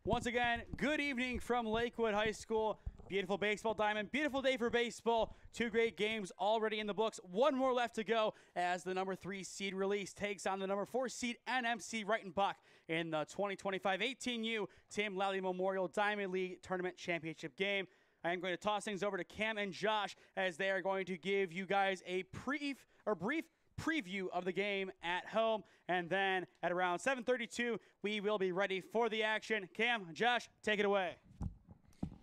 Once again, good evening from Lakewood High School. Beautiful baseball diamond, beautiful day for baseball. 2 great games already in the books. 1 more left to go as the number 3 seed Release takes on the number 4 seed NMC Reitenbach in the 2025 18U Tim Lally Memorial Diamond League Tournament Championship game. I am going to toss things over to Cam and Josh as they are going to give you guys a brief preview of the game at home, and then at around 7:32 we will be ready for the action. Cam, Josh, take it away.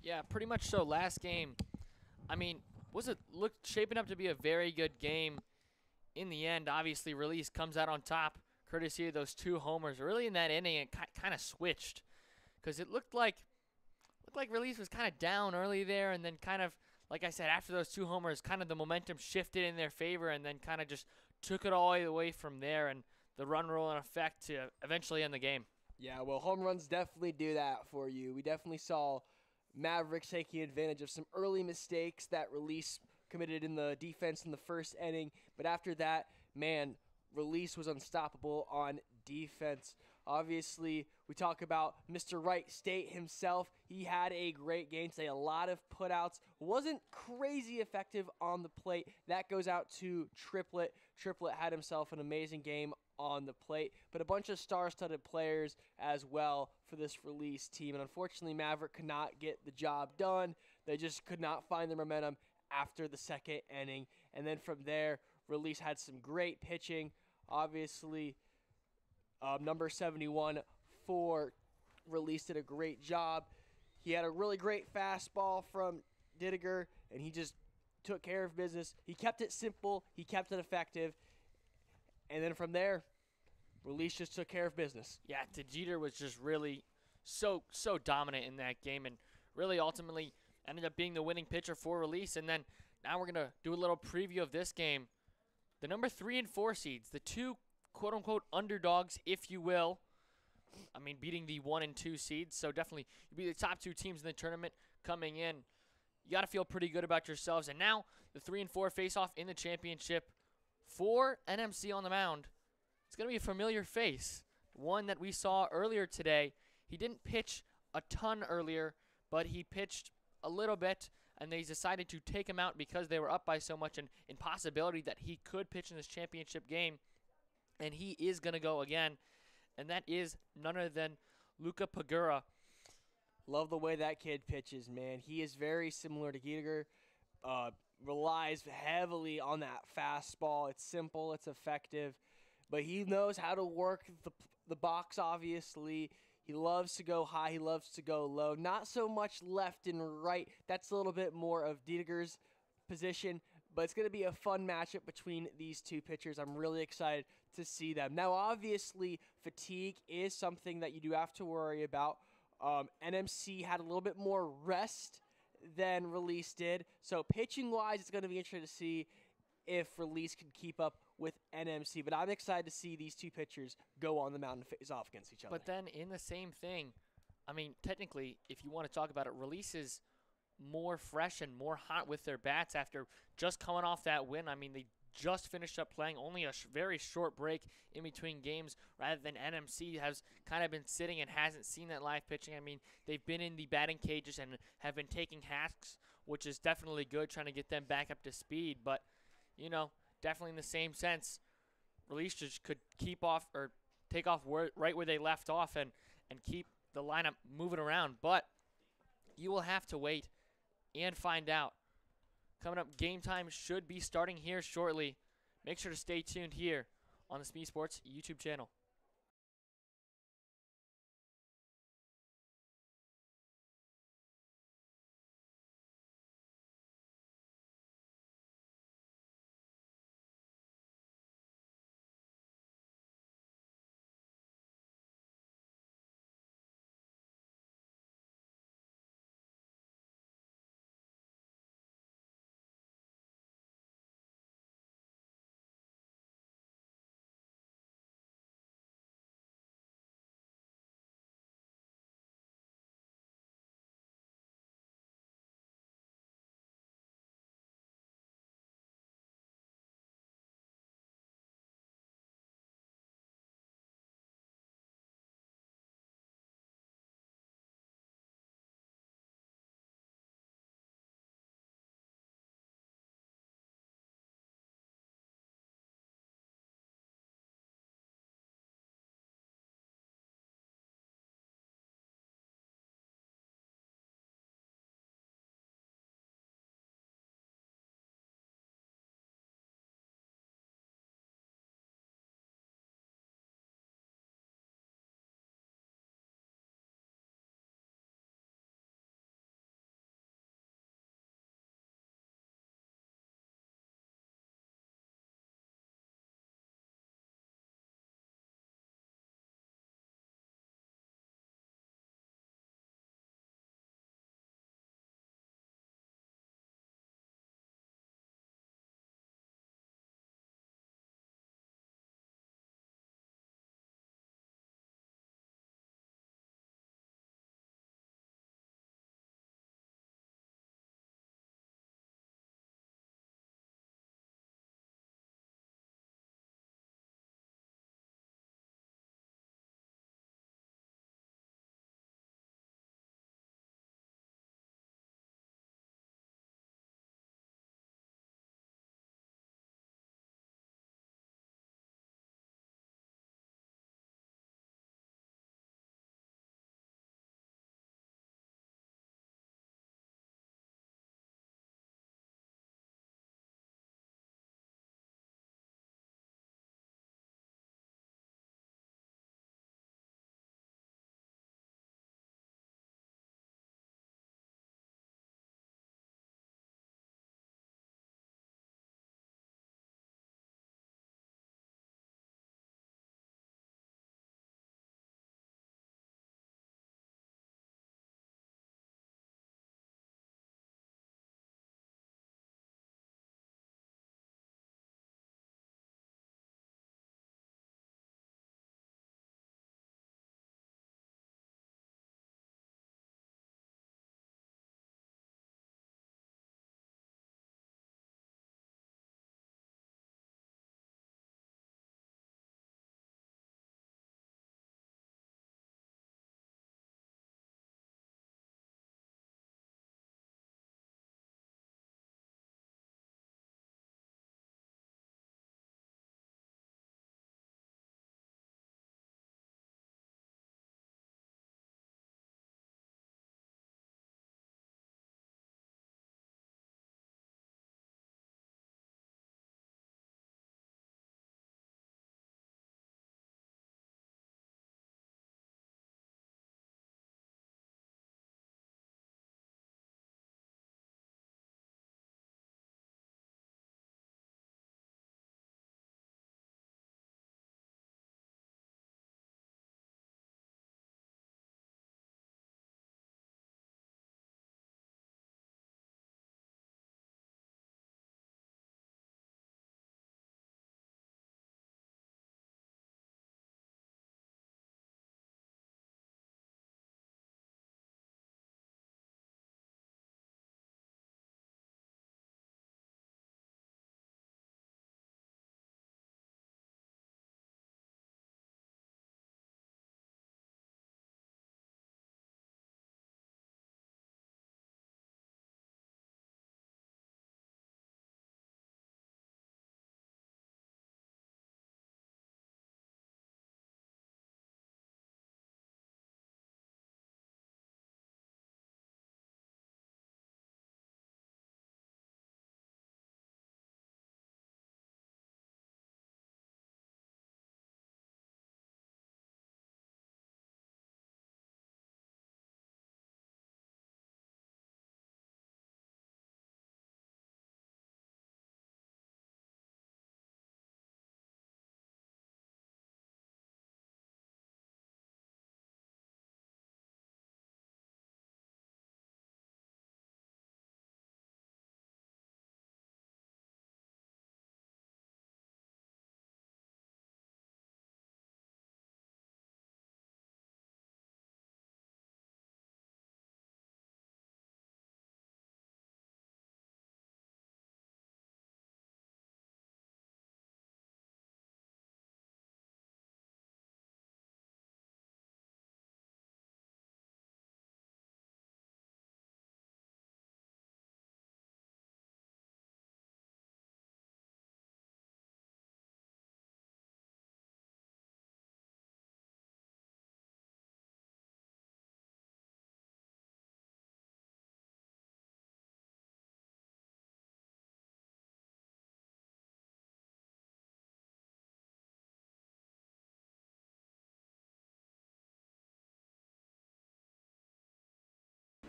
Yeah, pretty much so. Last game, I mean, looked shaping up to be a very good game. In the end, obviously, Release comes out on top, courtesy of those 2 homers. Really, in that inning, it kind of switched because it looked like Release was kind of down early there, and then kind of, like I said, after those 2 homers, kind of the momentum shifted in their favor, and then kind of just took it all the way from there, and the run rule in effect to eventually end the game. Yeah, well, home runs definitely do that for you. We definitely saw Mavericks taking advantage of some early mistakes that Release committed in the defense in the first inning. But after that, man, Release was unstoppable on defense. Obviously, we talk about Mr. Wright State himself. He had a great game today, a lot of putouts. Wasn't crazy effective on the plate. That goes out to Triplet. Triplet had himself an amazing game on the plate, but a bunch of star-studded players as well for this Release team. And unfortunately, Maverick could not get the job done. They just could not find the momentum after the second inning. And then from there, Release had some great pitching. Obviously, number 71 for Release did a great job. He had a really great fastball from Didiger, and he just took care of business. He kept it simple. He kept it effective. And then from there, Release just took care of business. Yeah, Jeter was just really so dominant in that game, and really ultimately ended up being the winning pitcher for Release. And then now we're going to do a little preview of this game. The number 3 and 4 seeds, the 2 quote-unquote underdogs, if you will. I mean, beating the 1 and 2 seeds, so definitely you be the top 2 teams in the tournament coming in. You got to feel pretty good about yourselves. And now the 3 and 4 face-off in the championship. For NMC on the mound, it's going to be a familiar face, one that we saw earlier today. He didn't pitch a ton earlier, but he pitched a little bit, and they decided to take him out because they were up by so much and in possibility that he could pitch in this championship game, and he is going to go again, and that is none other than Luca Pagura. Love the way that kid pitches, man. He is very similar to Giediger. Relies heavily on that fastball. It's simple, it's effective, but he knows how to work the box, obviously. He loves to go high, he loves to go low. Not so much left and right. That's a little bit more of Diediger's position, but it's going to be a fun matchup between these 2 pitchers. I'm really excited to see them. Now, obviously, fatigue is something that you do have to worry about. NMC had a little bit more rest than Release did. So pitching-wise, it's going to be interesting to see if Release can keep up with NMC. But I'm excited to see these 2 pitchers go on the mound and face off against each other. But then in the same thing, I mean, technically, if you want to talk about it, Release is more fresh and more hot with their bats after just coming off that win. I mean, they just finished up playing, only a very short break in between games, rather than NMC has kind of been sitting and hasn't seen that live pitching. I mean, they've been in the batting cages and have been taking hacks, which is definitely good, trying to get them back up to speed. But, you know, definitely in the same sense, Release just could keep off or take off right where they left off and keep the lineup moving around. But you will have to wait and find out. Coming up, game time should be starting here shortly. Make sure to stay tuned here on the SmeeSports YouTube channel.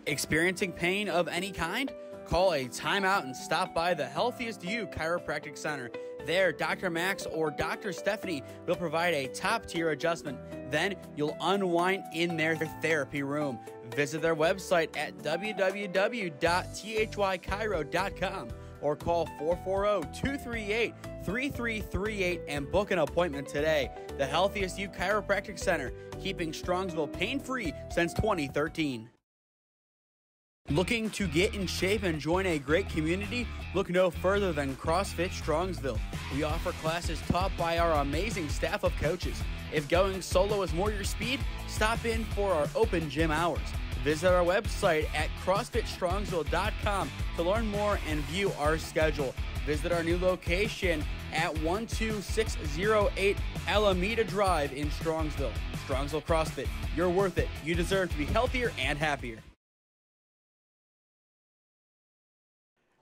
Experiencing pain of any kind? Call a timeout and stop by the Healthiest You Chiropractic Center. There, Dr. Max or Dr. Stephanie will provide a top-tier adjustment. Then you'll unwind in their therapy room. Visit their website at www.thychiro.com or call 440-238-3338 and book an appointment today. The Healthiest You Chiropractic Center, keeping Strongsville pain-free since 2013. Looking to get in shape and join a great community? Look no further than CrossFit Strongsville. We offer classes taught by our amazing staff of coaches. If going solo is more your speed, stop in for our open gym hours. Visit our website at CrossFitStrongsville.com to learn more and view our schedule. Visit our new location at 12608 Alameda Drive in Strongsville. Strongsville CrossFit, you're worth it. You deserve to be healthier and happier.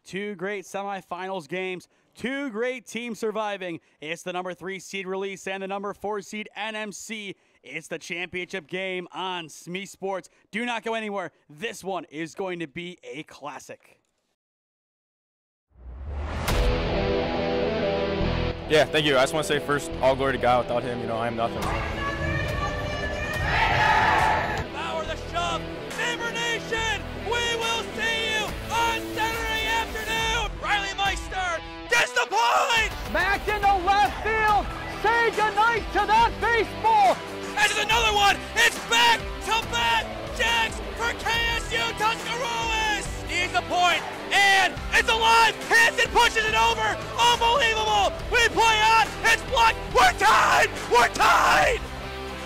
Two great semifinals games, two great teams surviving. It's the number 3 seed Release and the number 4 seed NMC. It's the championship game on SmeeSports. Do not go anywhere. This one is going to be a classic. Yeah, thank you. I just want to say first, all glory to God. Without him, I am nothing. Power the shove, Neighbor Nation. We will see you on Saturday afternoon. Riley Meister gets the point. Back into left field. Say goodnight to that baseball. This is another one. It's back-to-back jacks for KSU Tuscarawas. He's the point, and it's alive. Hanson pushes it over. Unbelievable. We play on. It's blocked. We're tied. We're tied.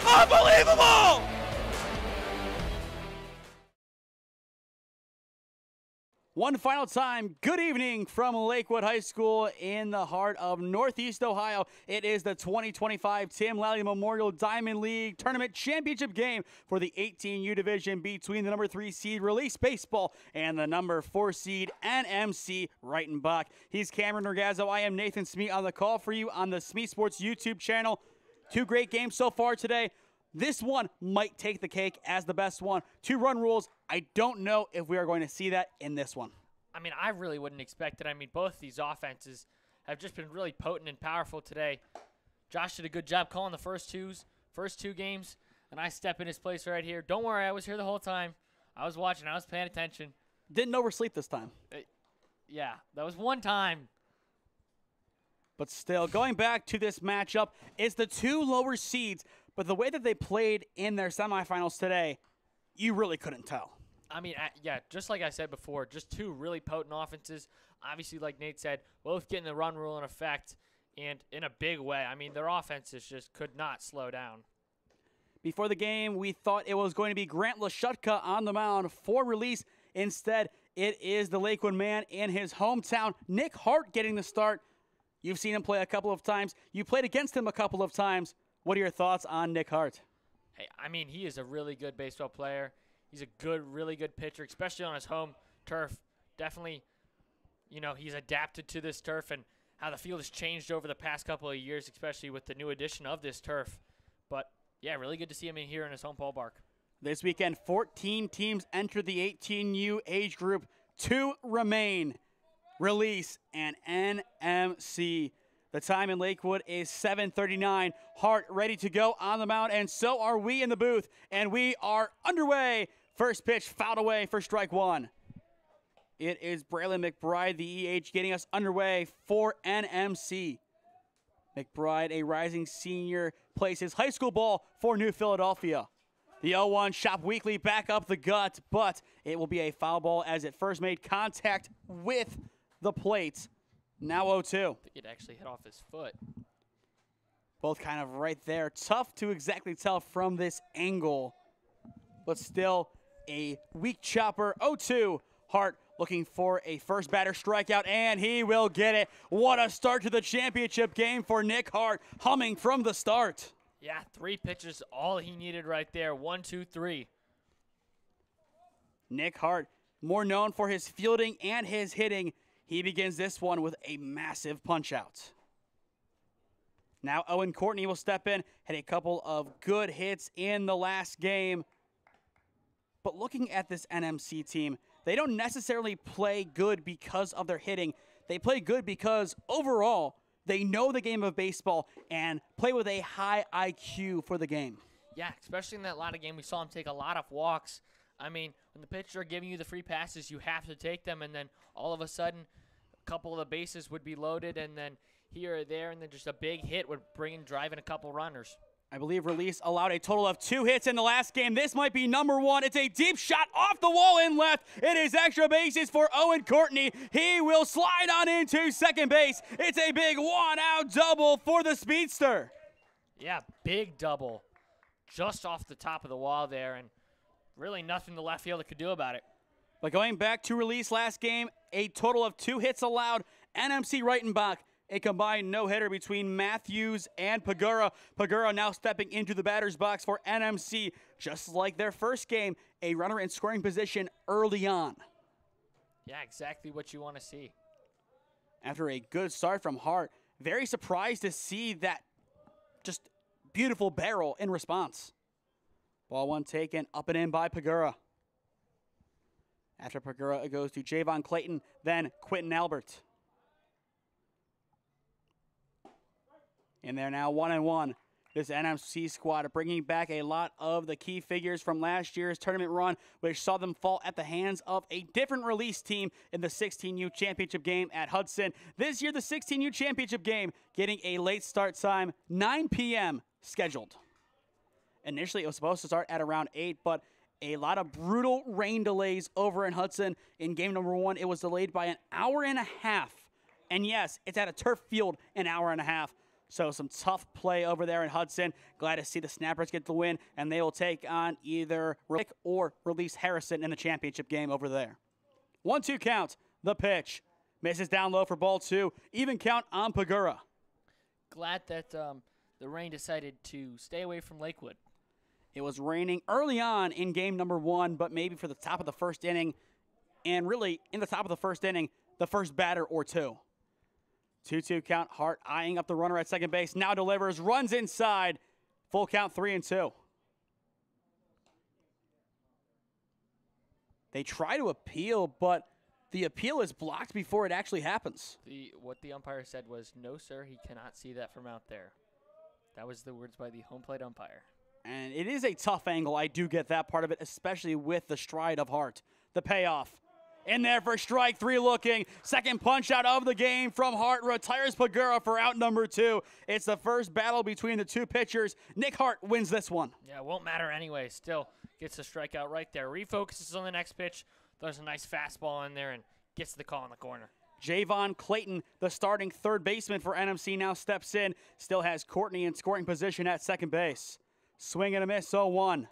Unbelievable. One final time, good evening from Lakewood High School in the heart of Northeast Ohio. It is the 2025 Tim Lally Memorial Diamond League Tournament Championship game for the 18U division between the number 3 seed Release Baseball and the number 4 seed NMC Reitenbach. He's Cameron Ragazzo. I am Nathan Smee on the call for you on the SmeeSports YouTube channel. Two great games so far today. This one might take the cake as the best one. 2-run rules. I don't know if we are going to see that in this one. I mean, I really wouldn't expect it. I mean, both these offenses have just been really potent and powerful today. Josh did a good job calling the first two games, and I step in his place right here. Don't worry, I was here the whole time. I was watching. I was paying attention. Didn't oversleep this time. Yeah, that was one time. But still, going back to this matchup, it's the two lower seeds, but the way that they played in their semifinals today, you really couldn't tell. I mean, yeah, just like I said before, just two really potent offenses. Obviously, like Nate said, both getting the run rule in effect and in a big way. I mean, their offenses just could not slow down. Before the game, we thought it was going to be Grant Lashutka on the mound for Release. Instead, it is the Lakewood man in his hometown, Nick Hart, getting the start. You've seen him play a couple of times. You played against him a couple of times. What are your thoughts on Nick Hart? Hey, I mean, he is a really good baseball player. He's a really good pitcher, especially on his home turf. Definitely, he's adapted to this turf and how the field has changed over the past couple of years, especially with the new addition of this turf. But, yeah, really good to see him in here in his home ballpark. This weekend, 14 teams enter the 18U age group. 2 remain. Release and NMC. The time in Lakewood is 7:39. Hart ready to go on the mound, and so are we in the booth. And we are underway. First pitch fouled away for strike 1. It is Braylon McBride, the EH, getting us underway for NMC. McBride, a rising senior, plays his high school ball for New Philadelphia. The 0-1 shot weakly back up the gut, but it will be a foul ball as it first made contact with the plate. Now 0-2. I think it actually hit off his foot. Both kind of right there. Tough to exactly tell from this angle, but still a weak chopper. 0-2. Hart looking for a first batter strikeout, and he will get it. What a start to the championship game for Nick Hart, humming from the start. Yeah, 3 pitches, all he needed right there. 1, 2, 3. Nick Hart, more known for his fielding and his hitting. He begins this one with a massive punch-out. Now Owen Courtney will step in, had a couple of good hits in the last game. But looking at this NMC team, they don't necessarily play good because of their hitting. They play good because overall, they know the game of baseball and play with a high IQ for the game. Yeah, especially in that Lally game, we saw him take a lot of walks. I mean, when the pitcher are giving you the free passes, you have to take them, and then all of a sudden, a couple of the bases would be loaded, and then here or there, and then just a big hit would drive in a couple runners. I believe Release allowed a total of 2 hits in the last game. This might be number 1. It's a deep shot off the wall in left. It is extra bases for Owen Courtney. He will slide on into second base. It's a big one-out double for the speedster. Yeah, big double just off the top of the wall there, and really nothing the left fielder could do about it. But going back to Release last game, a total of 2 hits allowed. NMC Reitenbach, a combined no-hitter between Matthews and Pagura. Pagura now stepping into the batter's box for NMC. Just like their first game, a runner in scoring position early on. Yeah, exactly what you want to see. After a good start from Hart, very surprised to see that just beautiful barrel in response. Ball 1 taken, up and in by Pagura. After Pagura, it goes to Javon Clayton, then Quentin Albert. And they're now 1-1. This NMC squad bringing back a lot of the key figures from last year's tournament run, which saw them fall at the hands of a different Release team in the 16U championship game at Hudson. This year, the 16U championship game getting a late start time, 9 p.m. scheduled. Initially, it was supposed to start at around 8, but a lot of brutal rain delays over in Hudson. In game number 1, it was delayed by an hour and a half. And yes, it's at a turf field, an hour and a half. So some tough play over there in Hudson. Glad to see the Snappers get the win, and they will take on either Rick or Release Harrison in the championship game over there. 1-2 count, the pitch. Misses down low for ball 2. Even count on Pagura. Glad that the rain decided to stay away from Lakewood. It was raining early on in game number 1, but maybe for the top of the first inning, and really in the top of the first inning, the first batter or 2. 2-2 count. Hart eyeing up the runner at second base. Now delivers. Runs inside. Full count, 3-2. They try to appeal, but the appeal is blocked before it actually happens. What the umpire said was, no, sir, he cannot see that from out there. That was the words by the home plate umpire. And it is a tough angle. I do get that part of it, especially with the stride of Hart. The payoff. In there for strike 3 looking. Second punch out of the game from Hart. Retires Pagura for out number 2. It's the first battle between the 2 pitchers. Nick Hart wins this one. Yeah, it won't matter anyway. Still gets the strikeout right there. Refocuses on the next pitch. Throws a nice fastball in there and gets the call in the corner. Javon Clayton, the starting third baseman for NMC, now steps in. Still has Courtney in scoring position at second base. Swing and a miss, 0-1.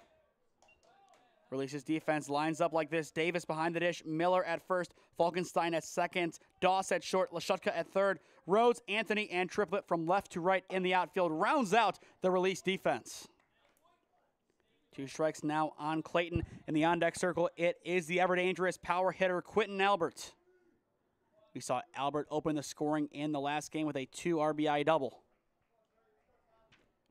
Releases defense, lines up like this. Davis behind the dish, Miller at first, Falkenstein at second, Doss at short, Lashutka at third, Rhodes, Anthony, and Triplett from left to right in the outfield rounds out the Release defense. 2 strikes now on Clayton. In the on-deck circle, it is the ever-dangerous power hitter Quentin Albert. We saw Albert open the scoring in the last game with a 2 RBI double.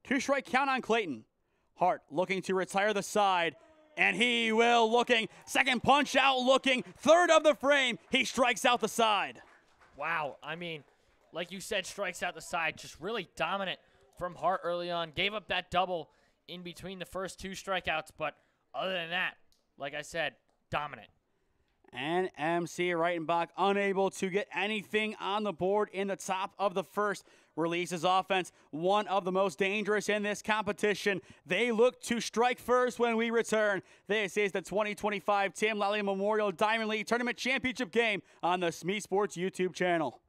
2-strike count on Clayton. Hart looking to retire the side. And he will looking. Second punch out looking. Third of the frame. He strikes out the side. Wow. I mean, like you said, strikes out the side. Just really dominant from Hart early on. Gave up that double in between the first 2 strikeouts. But other than that, like I said, dominant. And MC Reitenbach unable to get anything on the board in the top of the first. Releases offense, one of the most dangerous in this competition. They look to strike first when we return. This is the 2025 Tim Lally Memorial Diamond League Tournament Championship game on the SmeeSports YouTube channel.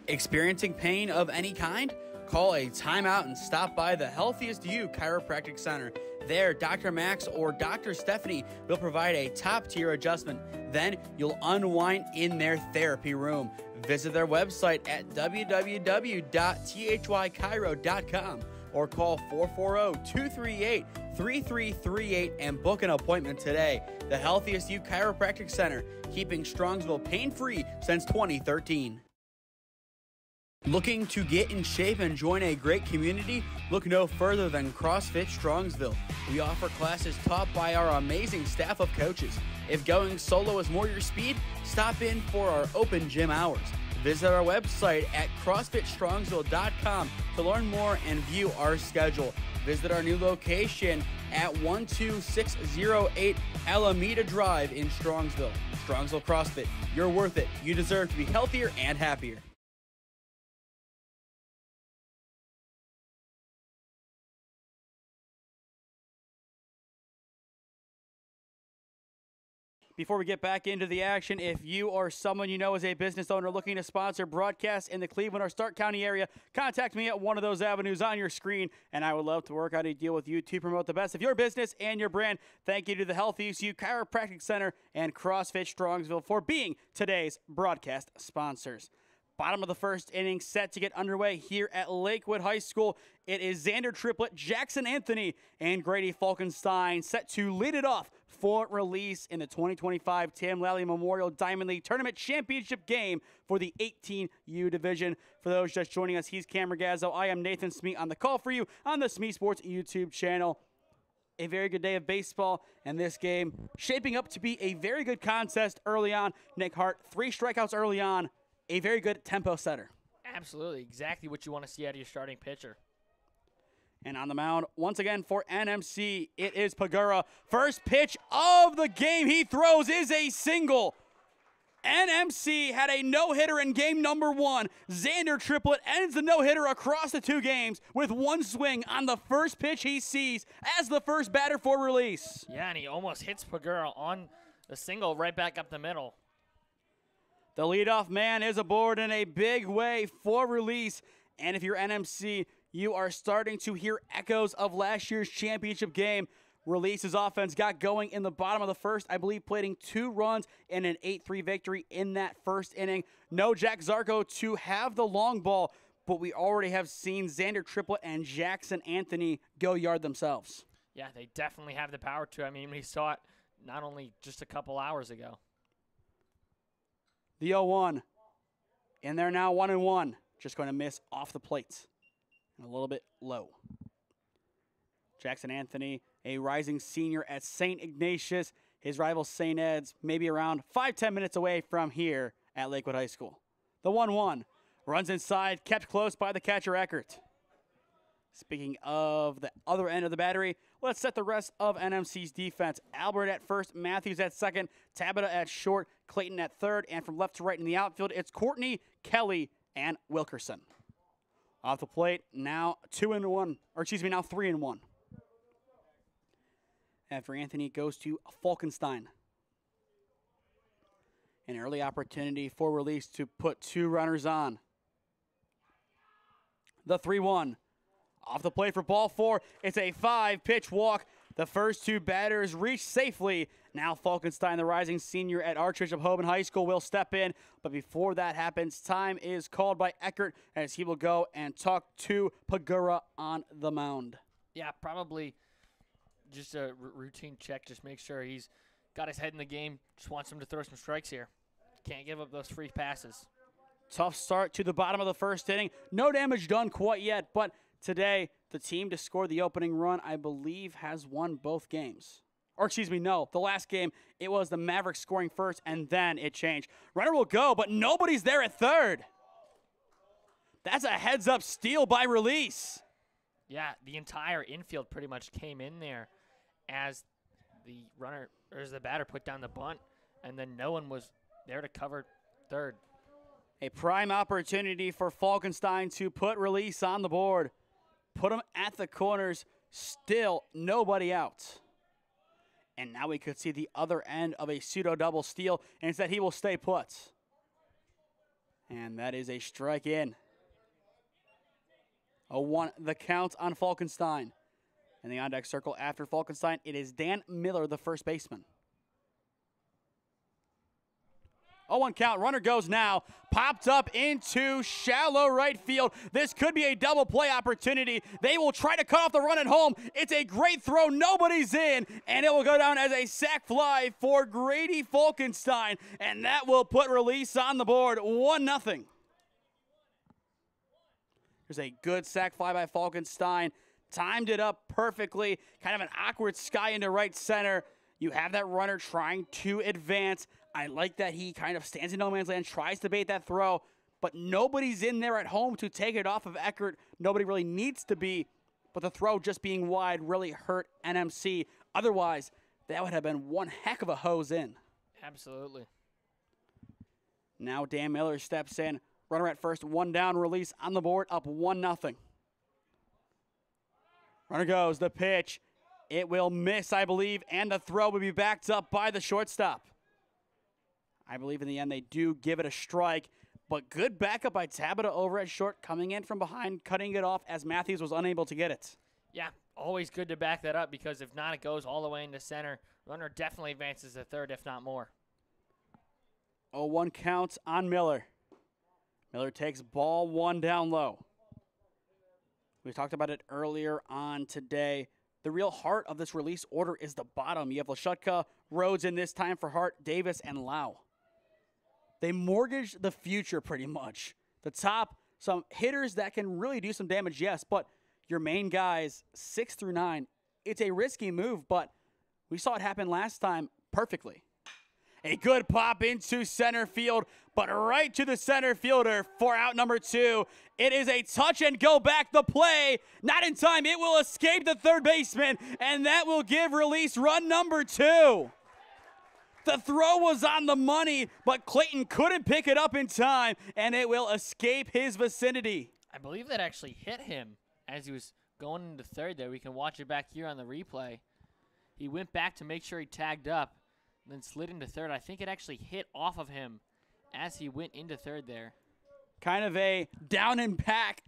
Experiencing pain of any kind? Call a timeout and stop by the Healthiest You Chiropractic Center. There, Dr. Max or Dr. Stephanie will provide a top-tier adjustment. Then you'll unwind in their therapy room. Visit their website at www.thychiro.com or call 440-238-3338 and book an appointment today. The Healthiest You Chiropractic Center, keeping Strongsville pain-free since 2013. Looking to get in shape and join a great community? Look no further than CrossFit Strongsville. We offer classes taught by our amazing staff of coaches. If going solo is more your speed, stop in for our open gym hours. Visit our website at CrossFitStrongsville.com to learn more and view our schedule. Visit our new location at 12608 Alameda Drive in Strongsville. Strongsville CrossFit, you're worth it. You deserve to be healthier and happier. Before we get back into the action, if you or someone you know is a business owner looking to sponsor broadcasts in the Cleveland or Stark County area, contact me at one of those avenues on your screen, and I would love to work out a deal with you to promote the best of your business and your brand. Thank you to the Health ECU Chiropractic Center and CrossFit Strongsville for being today's broadcast sponsors. Bottom of the first inning set to get underway here at Lakewood High School. It is Xander Triplett, Jackson Anthony, and Grady Falkenstein set to lead it off for release in the 2025 Tim Lally Memorial Diamond League Tournament Championship game for the 18U division. For those just joining us, he's Cam Ragazzo. I am Nathan Smee on the call for you on the SmeeSports YouTube channel. A very good day of baseball, and this game shaping up to be a very good contest early on. Nick Hart, 3 strikeouts early on, a very good tempo setter. Absolutely, exactly what you want to see out of your starting pitcher. And on the mound, once again for NMC, it is Pagura. First pitch of the game he throws is a single. NMC had a no-hitter in game number 1. Xander Triplett ends the no-hitter across the 2 games with 1 swing on the first pitch he sees as the first batter for release. Yeah, and he almost hits Pagura on the single right back up the middle. The leadoff man is aboard in a big way for release. And if you're NMC, you are starting to hear echoes of last year's championship game. Release's offense got going in the bottom of the first, I believe, plating 2 runs in an 8-3 victory in that first inning. No Jack Zarco to have the long ball, but we already have seen Xander Triplett and Jackson Anthony go yard themselves. Yeah, they definitely have the power to. I mean, we saw it not only just a couple hours ago. The 0-1, and they're now 1-1. Just going to miss off the plate. A little bit low. Jackson Anthony, a rising senior at St. Ignatius. His rival St. Ed's maybe around 5-10 minutes away from here at Lakewood High School. The 1-1 runs inside, kept close by the catcher Eckert. Speaking of the other end of the battery, let's set the rest of NMC's defense. Albert at first, Matthews at second, Tabata at short, Clayton at third, and from left to right in the outfield, it's Courtney, Kelly, and Wilkerson. Off the plate, now 2-1, or excuse me, now 3-1. After Anthony goes to Falkenstein. An early opportunity for release to put 2 runners on. The 3-1. Off the plate for ball 4. It's a 5-pitch walk. The first 2 batters reach safely. Now Falkenstein, the rising senior at Archbishop Hoban High School, will step in. But before that happens, time is called by Eckert as he will go and talk to Pagura on the mound. Yeah, probably just a routine check. Just make sure he's got his head in the game. Just wants him to throw some strikes here. Can't give up those free passes. Tough start to the bottom of the first inning. No damage done quite yet, but today, the team to score the opening run, I believe, has won both games. Or excuse me, no. The last game, it was the Mavericks scoring first, and then it changed. Runner will go, but nobody's there at third. That's a heads-up steal by release. Yeah, the entire infield pretty much came in there as the runner, or as the batter put down the bunt, and then no one was there to cover third. A prime opportunity for Falkenstein to put release on the board. Put him at the corners. Still nobody out. And now we could see the other end of a pseudo-double steal, and it's that he will stay put. And that is a strike in. 0-1 the count on Falkenstein. In the on-deck circle after Falkenstein, it is Dan Miller, the first baseman. 0-1 count. Runner goes now. Popped up into shallow right field. This could be a double play opportunity. They will try to cut off the run at home. It's a great throw. Nobody's in. And it will go down as a sac fly for Grady Falkenstein. And that will put release on the board. 1-0. There's a good sack fly by Falkenstein. Timed it up perfectly. Kind of an awkward sky into right center. You have that runner trying to advance. I like that he kind of stands in no man's land, tries to bait that throw, but nobody's in there at home to take it off of Eckert. Nobody really needs to be, but the throw just being wide really hurt NMC. Otherwise, that would have been one heck of a hose in. Absolutely. Now Dan Miller steps in. Runner at first, 1 down, release on the board, up 1-0. Runner goes, the pitch. It will miss, I believe, and the throw will be backed up by the shortstop. I believe in the end they do give it a strike, but good backup by Tabata over at short, coming in from behind, cutting it off as Matthews was unable to get it. Yeah, always good to back that up because if not, it goes all the way into center. Runner definitely advances to third, if not more. 0-1 count on Miller. Miller takes ball 1 down low. We talked about it earlier on today. The real heart of this release order is the bottom. You have Lashutka, Rhodes in this time for Hart, Davis, and Lau. They mortgage the future pretty much. The top, some hitters that can really do some damage, yes, but your main guys, 6 through 9, it's a risky move, but we saw it happen last time perfectly. A good pop into center field, but right to the center fielder for out number 2. It is a touch and go back the play. Not in time. It will escape the third baseman, and that will give release run number 2. The throw was on the money, but Clayton couldn't pick it up in time, and it will escape his vicinity. I believe that actually hit him as he was going into third there. We can watch it back here on the replay. He went back to make sure he tagged up, then slid into third. I think it actually hit off of him as he went into third there. Kind of a down and back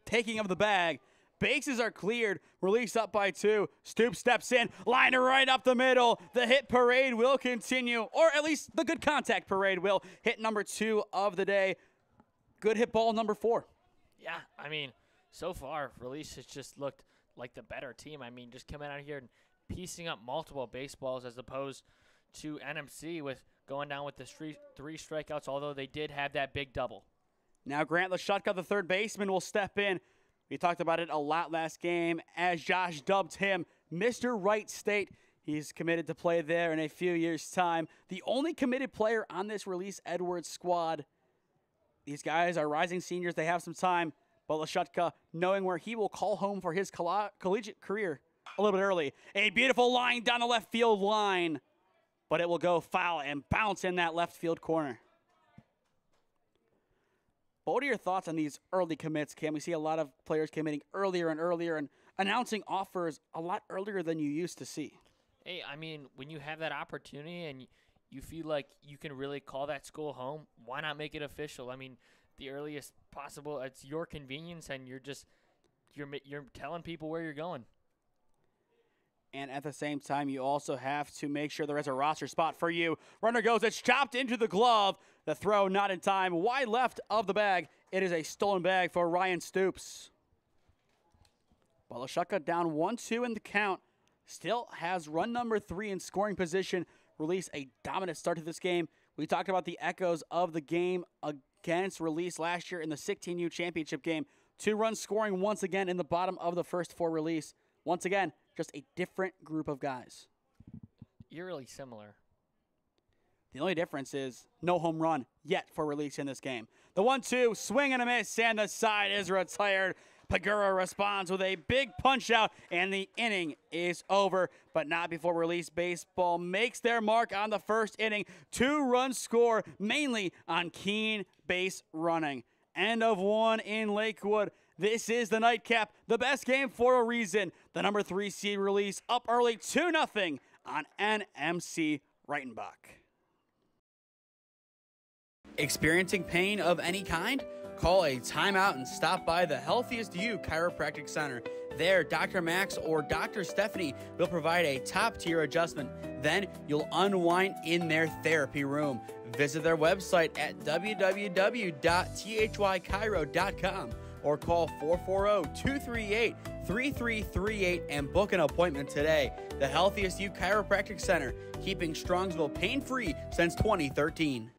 taking of the bag. Bases are cleared. Release up by 2. Stoops steps in. Liner right up the middle. The hit parade will continue, or at least the good contact parade will. Hit number 2 of the day. Good hit ball number 4. Yeah, I mean, so far, Release has just looked like the better team. I mean, just coming out here and piecing up multiple baseballs as opposed to NMC with going down with the 3 strikeouts, although they did have that big double. Now Grant Lashutka, the third baseman, will step in. We talked about it a lot last game as Josh dubbed him Mr. Wright State. He's committed to play there in a few years' time. The only committed player on this Release Edwards squad. These guys are rising seniors. They have some time. But Lashutka, knowing where he will call home for his collegiate career a little bit early. A beautiful line down the left field line. But it will go foul and bounce in that left field corner. But what are your thoughts on these early commits, Cam? We see a lot of players committing earlier and earlier and announcing offers a lot earlier than you used to see. Hey, I mean, when you have that opportunity and you feel like you can really call that school home, why not make it official? I mean, the earliest possible, it's your convenience, and you're telling people where you're going. And at the same time, you also have to make sure there is a roster spot for you. Runner goes, it's chopped into the glove. The throw not in time. Wide left of the bag. It is a stolen bag for Ryan Stoops. Lashutka down 1-2 in the count. Still has run number 3 in scoring position. Release a dominant start to this game. We talked about the echoes of the game against Release last year in the 16U championship game. 2 runs scoring once again in the bottom of the first 4 Release. Once again, just a different group of guys. Eerily similar. The only difference is no home run yet for Release in this game. The 1-2, swing and a miss, and the side is retired. Pagura responds with a big punch out, and the inning is over, but not before Release Baseball makes their mark on the first inning. 2-run score, mainly on keen base running. End of 1 in Lakewood. This is the nightcap, the best game for a reason. The number 3 seed Release up early 2-0 on NMC Reitenbach. Experiencing pain of any kind? Call a timeout and stop by the Healthiest You Chiropractic Center. There, Dr. Max or Dr. Stephanie will provide a top-tier adjustment. Then you'll unwind in their therapy room. Visit their website at www.thychiro.com or call 440-238-3338 and book an appointment today. The Healthiest You Chiropractic Center, keeping Strongsville pain-free since 2013.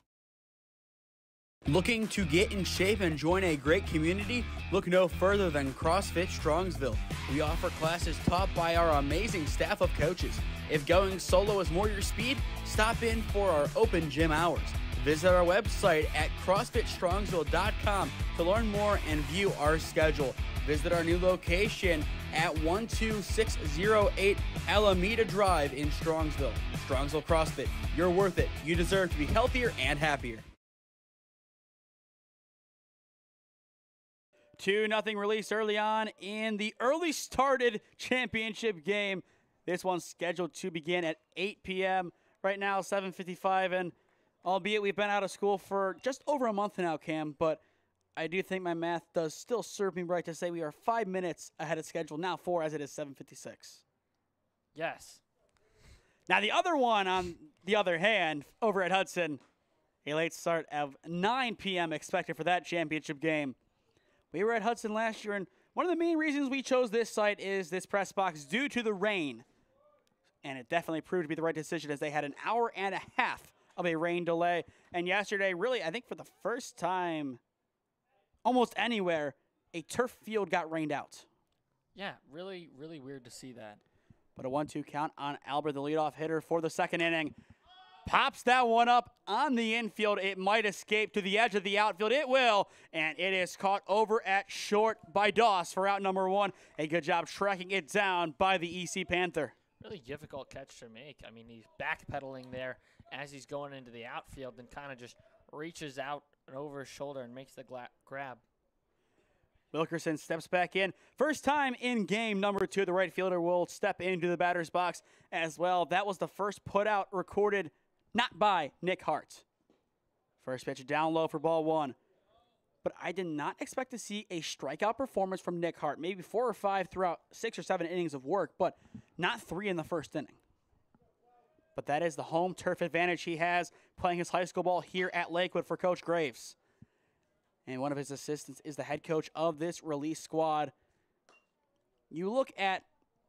Looking to get in shape and join a great community? Look no further than CrossFit Strongsville. We offer classes taught by our amazing staff of coaches. If going solo is more your speed, stop in for our open gym hours. Visit our website at CrossFitStrongsville.com to learn more and view our schedule. Visit our new location at 12608 Alameda Drive in Strongsville. Strongsville CrossFit, you're worth it. You deserve to be healthier and happier. 2-0 release early on in the early started championship game. This one's scheduled to begin at 8 p.m. Right now, 7:55, and albeit we've been out of school for just over a month now, Cam, but I do think my math does still serve me right to say we are 5 minutes ahead of schedule, now 4 as it is 7:56. Yes. Now the other one, on the other hand, over at Hudson, a late start of 9 p.m. expected for that championship game. We were at Hudson last year, and one of the main reasons we chose this site is this press box due to the rain. And it definitely proved to be the right decision as they had an hour and a half of a rain delay. And yesterday, really, I think for the first time almost anywhere, a turf field got rained out. Yeah, really, really weird to see that. But a 1-2 count on Albert, the leadoff hitter for the second inning. Pops that one up on the infield. It might escape to the edge of the outfield. It will, and it is caught over at short by Doss for out number 1. A good job tracking it down by the EC Panther. Really difficult catch to make. I mean, he's backpedaling there as he's going into the outfield and kind of just reaches out and over his shoulder and makes the grab. Wilkerson steps back in. First time in game number 2. The right fielder will step into the batter's box as well. That was the first put out recorded not by Nick Hart. First pitch down low for ball 1. But I did not expect to see a strikeout performance from Nick Hart. Maybe 4 or 5 throughout 6 or 7 innings of work, but not 3 in the first inning. But that is the home turf advantage he has playing his high school ball here at Lakewood for Coach Graves. And one of his assistants is the head coach of this release squad. You look at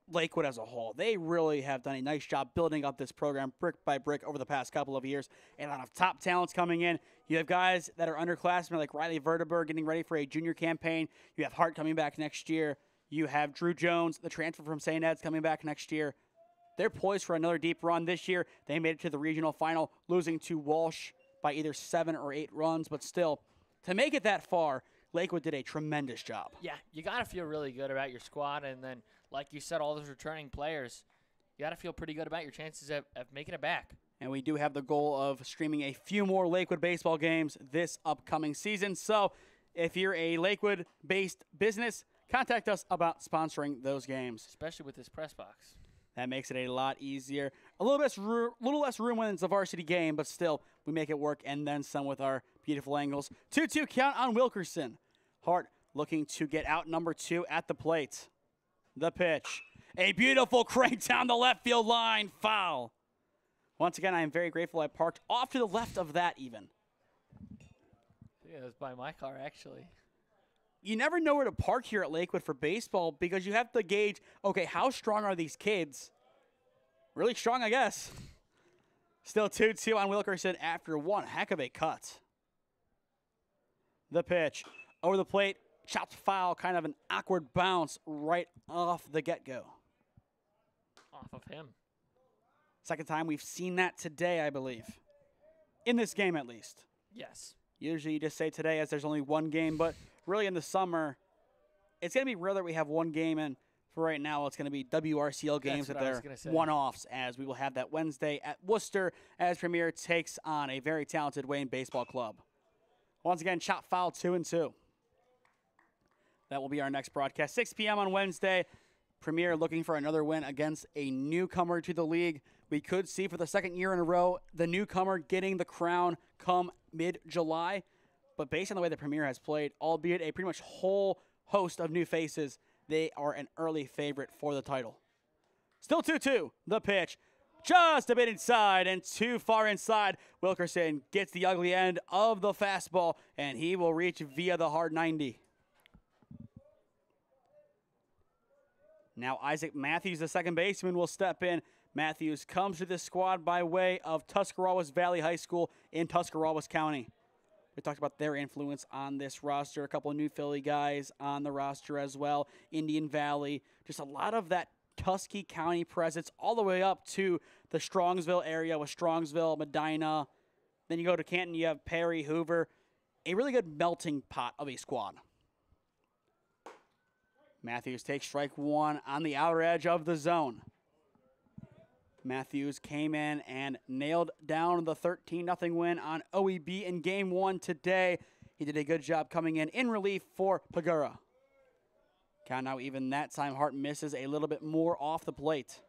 Lakewood as a whole, they really have done a nice job building up this program brick by brick over the past couple of years. A lot of top talents coming in. You have guys that are underclassmen like Riley Verteberg getting ready for a junior campaign. You have Hart coming back next year. You have Drew Jones, the transfer from St. Ed's, coming back next year. They're poised for another deep run this year. They made it to the regional final, losing to Walsh by either 7 or 8 runs, but still, to make it that far, Lakewood did a tremendous job. Yeah, you got to feel really good about your squad, and then, like you said, all those returning players, you got to feel pretty good about your chances of making it back. And we do have the goal of streaming a few more Lakewood baseball games this upcoming season. So if you're a Lakewood-based business, contact us about sponsoring those games. Especially with this press box. That makes it a lot easier. A little less room when it's a varsity game, but still, we make it work and then some with our beautiful angles. 2-2 count on Wilkerson. Hart looking to get out number 2 at the plate. The pitch. A beautiful crank down the left field line. Foul. Once again, I am very grateful I parked off to the left of that even. Yeah, it was by my car, actually. You never know where to park here at Lakewood for baseball because you have to gauge, okay, how strong are these kids? Really strong, I guess. Still 2-2 on Wilkerson after one heck of a cut. The pitch. Over the plate, chopped foul, kind of an awkward bounce right off the get-go. Off of him. Second time we've seen that today, I believe. In this game, at least. Yes. Usually you just say today as there's only one game, but really in the summer, it's going to be rare that we have one game, and for right now, it's going to be WRCL games that they're one-offs, as we will have that Wednesday at Worcester as Premier takes on a very talented Wayne Baseball Club. Once again, chop foul 2-2. That will be our next broadcast. 6 p.m. on Wednesday. Premier looking for another win against a newcomer to the league. We could see for the second year in a row the newcomer getting the crown come mid-July. But based on the way the Premier has played, albeit a pretty much whole host of new faces, they are an early favorite for the title. Still 2-2. The pitch. Just a bit inside and too far inside. Wilkerson gets the ugly end of the fastball, and he will reach via the hard 90. Now Isaac Matthews, the second baseman, will step in. Matthews comes to this squad by way of Tuscarawas Valley High School in Tuscarawas County. We talked about their influence on this roster. A couple of new Philly guys on the roster as well. Indian Valley. Just a lot of that Tuskegee County presence all the way up to the Strongsville area with Strongsville, Medina. Then you go to Canton, you have Perry, Hoover. A really good melting pot of a squad. Matthews takes strike one on the outer edge of the zone. Matthews came in and nailed down the 13-0 win on OEB in Game 1 today. He did a good job coming in relief for Pagura. Count now even that time, Hart misses a little bit more off the plate.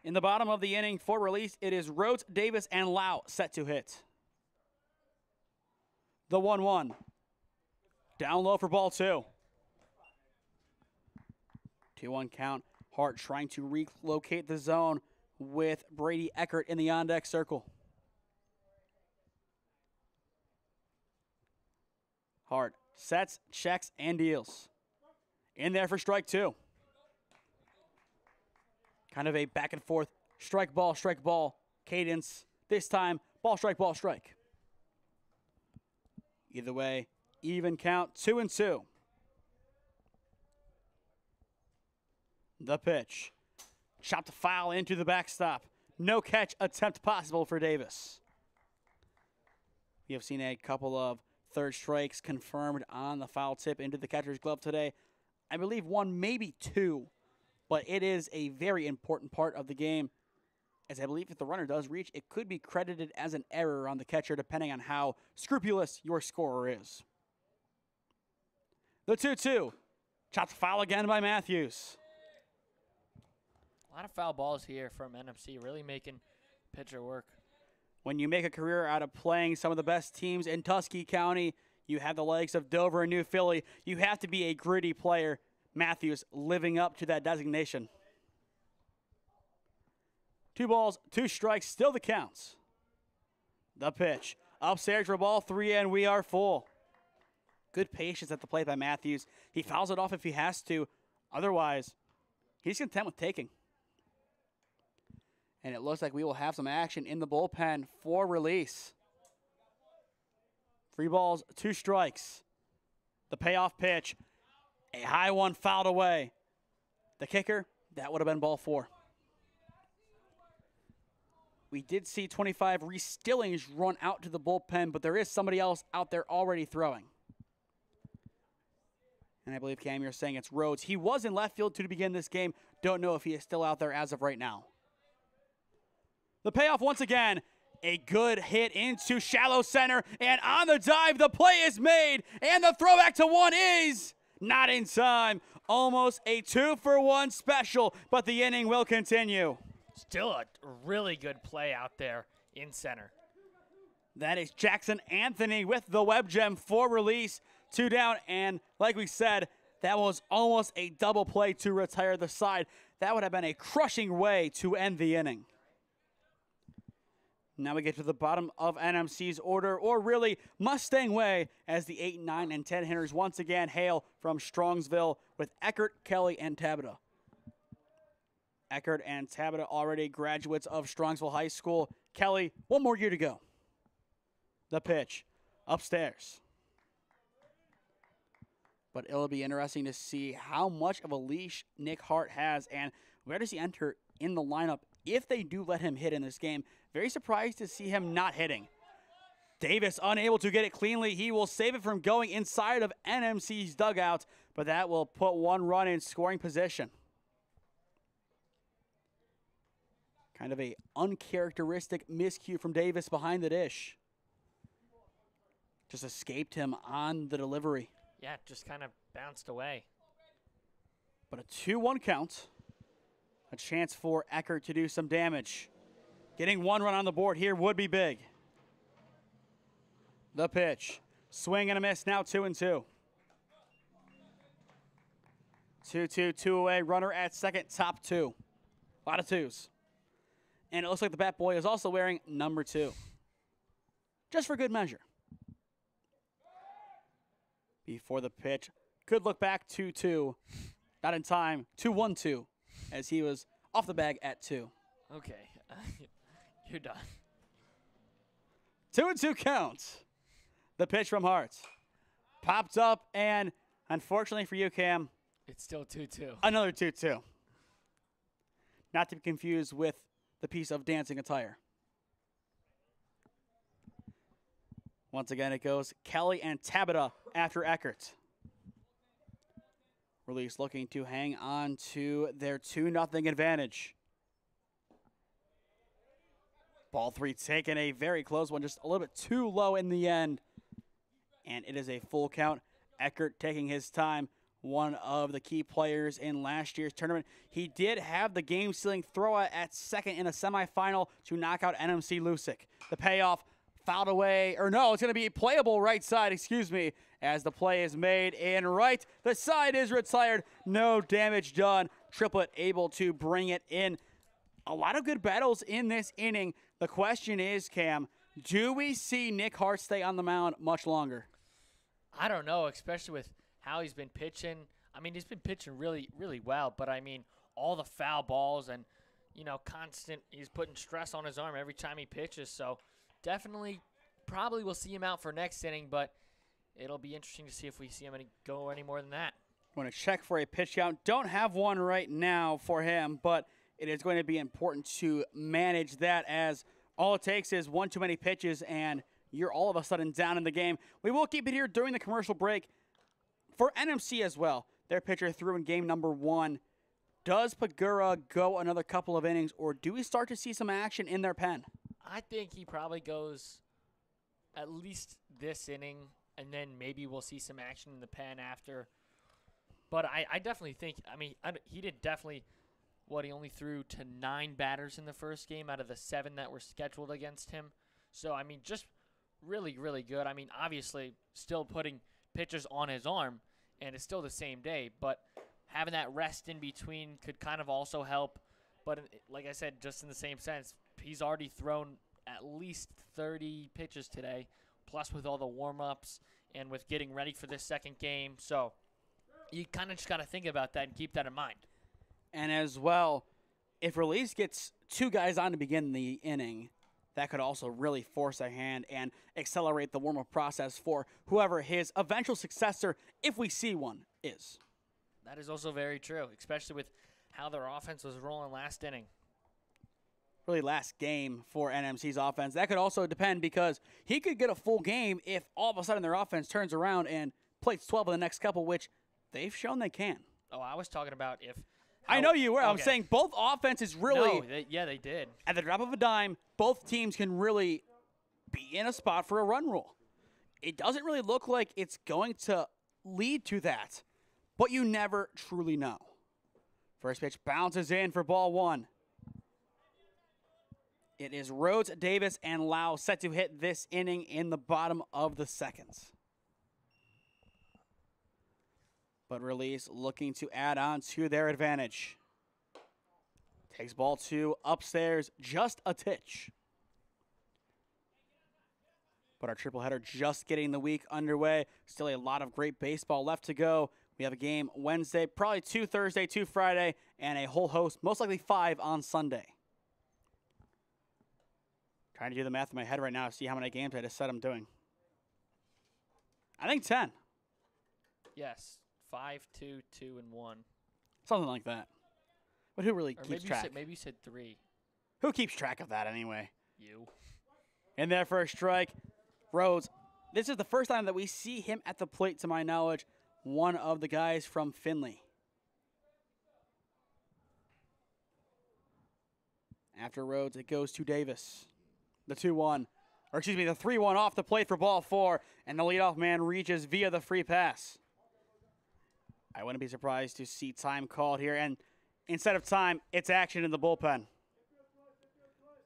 In the bottom of the inning for release, it is Rhodes, Davis, and Lau set to hit. The 1-1. Down low for ball 2. 2-1 count. Hart trying to relocate the zone with Brady Eckert in the on-deck circle. Hart sets, checks, and deals. In there for strike 2. Kind of a back and forth strike ball cadence. This time, ball, strike. Either way, even count, 2-2. The pitch. Chopped foul into the backstop. No catch attempt possible for Davis. We have seen a couple of third strikes confirmed on the foul tip into the catcher's glove today. I believe 1, maybe 2, but it is a very important part of the game. As I believe if the runner does reach, it could be credited as an error on the catcher depending on how scrupulous your scorer is. The 2-2. Chopped foul again by Matthews. A lot of foul balls here from NMC, really making pitcher work. When you make a career out of playing some of the best teams in Tuskegee County, you have the likes of Dover and New Philly. You have to be a gritty player. Matthews living up to that designation. 2 balls, 2 strikes, still the counts. The pitch. Upstairs for ball 3, and we are full. Good patience at the plate by Matthews. He fouls it off if he has to. Otherwise, he's content with taking. And it looks like we will have some action in the bullpen for release. 3 balls, 2 strikes. The payoff pitch. A high one fouled away. The kicker, that would have been ball 4. We did see 25 Reese Stillings run out to the bullpen, but there is somebody else out there already throwing. And I believe, Cam, you're saying it's Rhodes. He was in left field to begin this game. Don't know if he is still out there as of right now. The payoff once again. A good hit into shallow center. And on the dive, the play is made. And the throwback to 1 is not in time. Almost a 2-for-1 special, but the inning will continue. Still a really good play out there in center. That is Jackson Anthony with the web gem for release. 2 down, and like we said, that was almost a double play to retire the side. That would have been a crushing way to end the inning. Now we get to the bottom of NMC's order, or really Mustang way, as the 8, 9, and 10 hitters once again hail from Strongsville with Eckert, Kelly, and Tabita. Eckert and Tabita already graduates of Strongsville High School. Kelly, 1 more year to go. The pitch, upstairs. But it'll be interesting to see how much of a leash Nick Hart has and where does he enter in the lineup if they do let him hit in this game. Very surprised to see him not hitting. Davis unable to get it cleanly. He will save it from going inside of NMC's dugout, but that will put 1 run in scoring position. Kind of a uncharacteristic miscue from Davis behind the dish. Just escaped him on the delivery. Yeah, just kind of bounced away. But a 2-1 count. A chance for Eckert to do some damage. Getting 1 run on the board here would be big. The pitch. Swing and a miss, now 2-2. 2-2, 2 away, runner at second, top 2. A lot of 2s. And it looks like the bat boy is also wearing number 2. Just for good measure. Before the pitch. Could look back 2-2. Not in time. 2-1-2. As he was off the bag at 2. Okay. You're done. 2-2 count. The pitch from Hart. Popped up, and unfortunately for you, Cam, It's still 2-2. another 2-2. Not to be confused with the piece of dancing attire. Once again, it goes Kelly and Tabita after Eckert. Release looking to hang on to their 2-0 advantage. Ball 3 taking a very close one, just a little bit too low in the end. And it is a full count. Eckert taking his time, one of the key players in last year's tournament. He did have the game-sealing throw at second in a semifinal to knock out NMC Lusick. The payoff fouled away, or no, it's going to be playable right side, excuse me, as the play is made in right. The side is retired. No damage done. Triplet able to bring it in. A lot of good battles in this inning. The question is, Cam, do we see Nick Hart stay on the mound much longer? I don't know, especially with how he's been pitching. I mean, he's been pitching really, really well, but I mean, all the foul balls and, constant, he's putting stress on his arm every time he pitches. So definitely, probably we'll see him out for next inning, but it'll be interesting to see if we see him go any more than that. I'm going to check for a pitch count. Don't have one right now for him, but it is going to be important to manage that, as all it takes is one too many pitches and you're all of a sudden down in the game. We will keep it here during the commercial break. For NMC as well, their pitcher threw in game number 1. Does Pagura go another couple of innings, or do we start to see some action in their pen? I think he probably goes at least this inning, and then maybe we'll see some action in the pen after. But I definitely think, he did definitely, he only threw to 9 batters in the first game out of the 7 that were scheduled against him. So, just really, really good. Obviously, still putting pitches on his arm, and it's still the same day, but having that rest in between could kind of also help. But like I said, just in the same sense, he's already thrown at least 30 pitches today, plus with all the warm-ups and with getting ready for this second game. So you kind of just got to think about that and keep that in mind. And as well, if Release gets 2 guys on to begin the inning, that could also really force a hand and accelerate the warm-up process for whoever his eventual successor, if we see one, is. That is also very true, especially with how their offense was rolling last inning. Really last game for NMC's offense. That could also depend, because he could get a full game if all of a sudden their offense turns around and plays 12 in the next couple, which they've shown they can. Oh, I was talking about if... I know you were. Okay. I'm saying both offenses really... No, they did. At the drop of a dime, both teams can really be in a spot for a run rule. It doesn't really look like it's going to lead to that, but you never truly know. First pitch bounces in for ball 1. It is Rhodes, Davis, and Lau set to hit this inning in the bottom of the seconds. But Release looking to add on to their advantage. Takes ball 2 upstairs, just a titch. But our triple header just getting the week underway. Still a lot of great baseball left to go. We have a game Wednesday, probably 2 Thursday, 2 Friday, and a whole host, most likely 5 on Sunday. Trying to do the math in my head right now to see how many games I just said I'm doing. I think 10. Yes. 5, 2, 2, and 1. Something like that. But who really Or keeps track? Maybe you said 3. Who keeps track of that anyway? You. In their first strike, Rhodes. This is the first time that we see him at the plate, to my knowledge. One of the guys from Finley. After Rhodes, it goes to Davis. The 2-1. Or excuse me, the 3-1 off the plate for ball 4. And the leadoff man reaches via the free pass. I wouldn't be surprised to see time called here. And instead of time, it's action in the bullpen.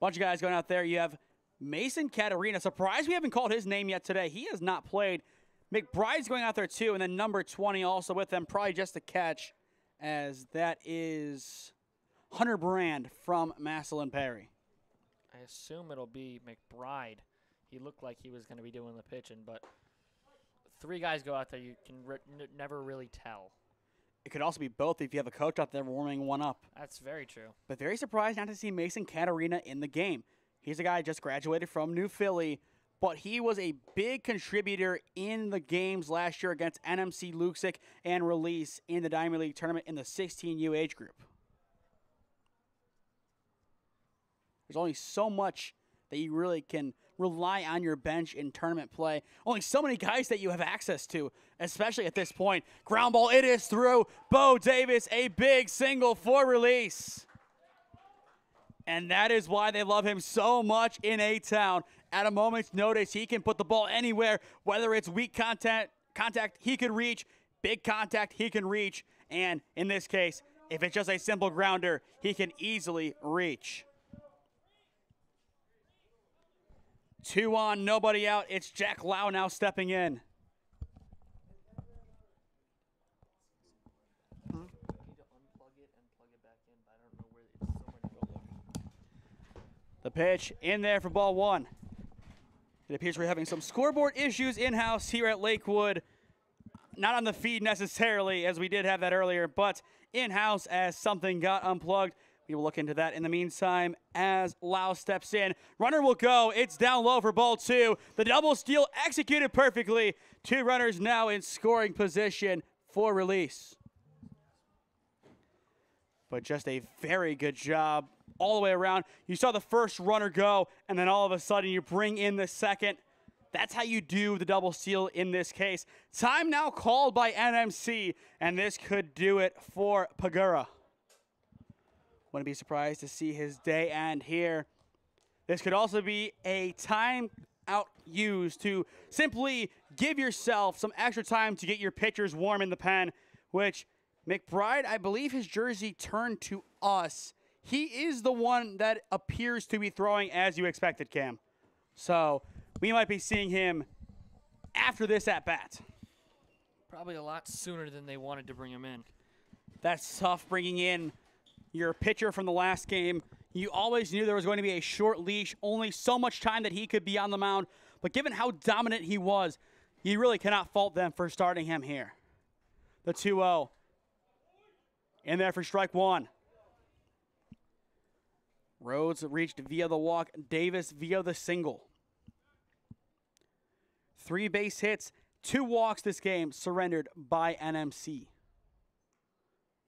Bunch of guys going out there. You have Mason Catarina. Surprised we haven't called his name yet today. He has not played. McBride's going out there too. And then number 20 also with them. Probably just a catch, as that is Hunter Brand from Massillon Perry. I assume it'll be McBride. He looked like he was going to be doing the pitching, but 3 guys go out there. You can never really tell. It could also be both if you have a coach out there warming one up. That's very true. But very surprised not to see Mason Catarina in the game. He's a guy just graduated from New Philly, but he was a big contributor in the games last year against NMC Luxic and Release in the Diamond League tournament in the 16U age group. There's only so much that you really can rely on your bench in tournament play. Only so many guys that you have access to, especially at this point. Ground ball, it is through. Bo Davis, a big single for Release. And that is why they love him so much in A-Town. At a moment's notice, he can put the ball anywhere, whether it's weak contact he could reach, big contact he can reach, and in this case, if it's just a simple grounder, he can easily reach. 2 on, nobody out. It's Jack Lau now stepping in. The pitch in there for ball 1. It appears we're having some scoreboard issues in-house here at Lakewood. Not on the feed necessarily, as we did have that earlier, but in-house as something got unplugged. We will look into that in the meantime as Lau steps in. Runner will go. It's down low for ball 2. The double steal executed perfectly. 2 runners now in scoring position for Release. But just a very good job all the way around. You saw the first runner go, and then all of a sudden you bring in the second. That's how you do the double steal in this case. Time now called by NMC, and this could do it for Pagura. Wouldn't be surprised to see his day end here. This could also be a time out used to simply give yourself some extra time to get your pitchers warm in the pen, which McBride, I believe his jersey turned to us. He is the one that appears to be throwing as you expected, Cam. So we might be seeing him after this at-bat. Probably a lot sooner than they wanted to bring him in. That's tough, bringing in your pitcher from the last game. You always knew there was going to be a short leash, only so much time that he could be on the mound. But given how dominant he was, you really cannot fault them for starting him here. The 2-0. In there for strike 1. Rhodes reached via the walk. Davis via the single. 3 base hits, 2 walks this game surrendered by NMC.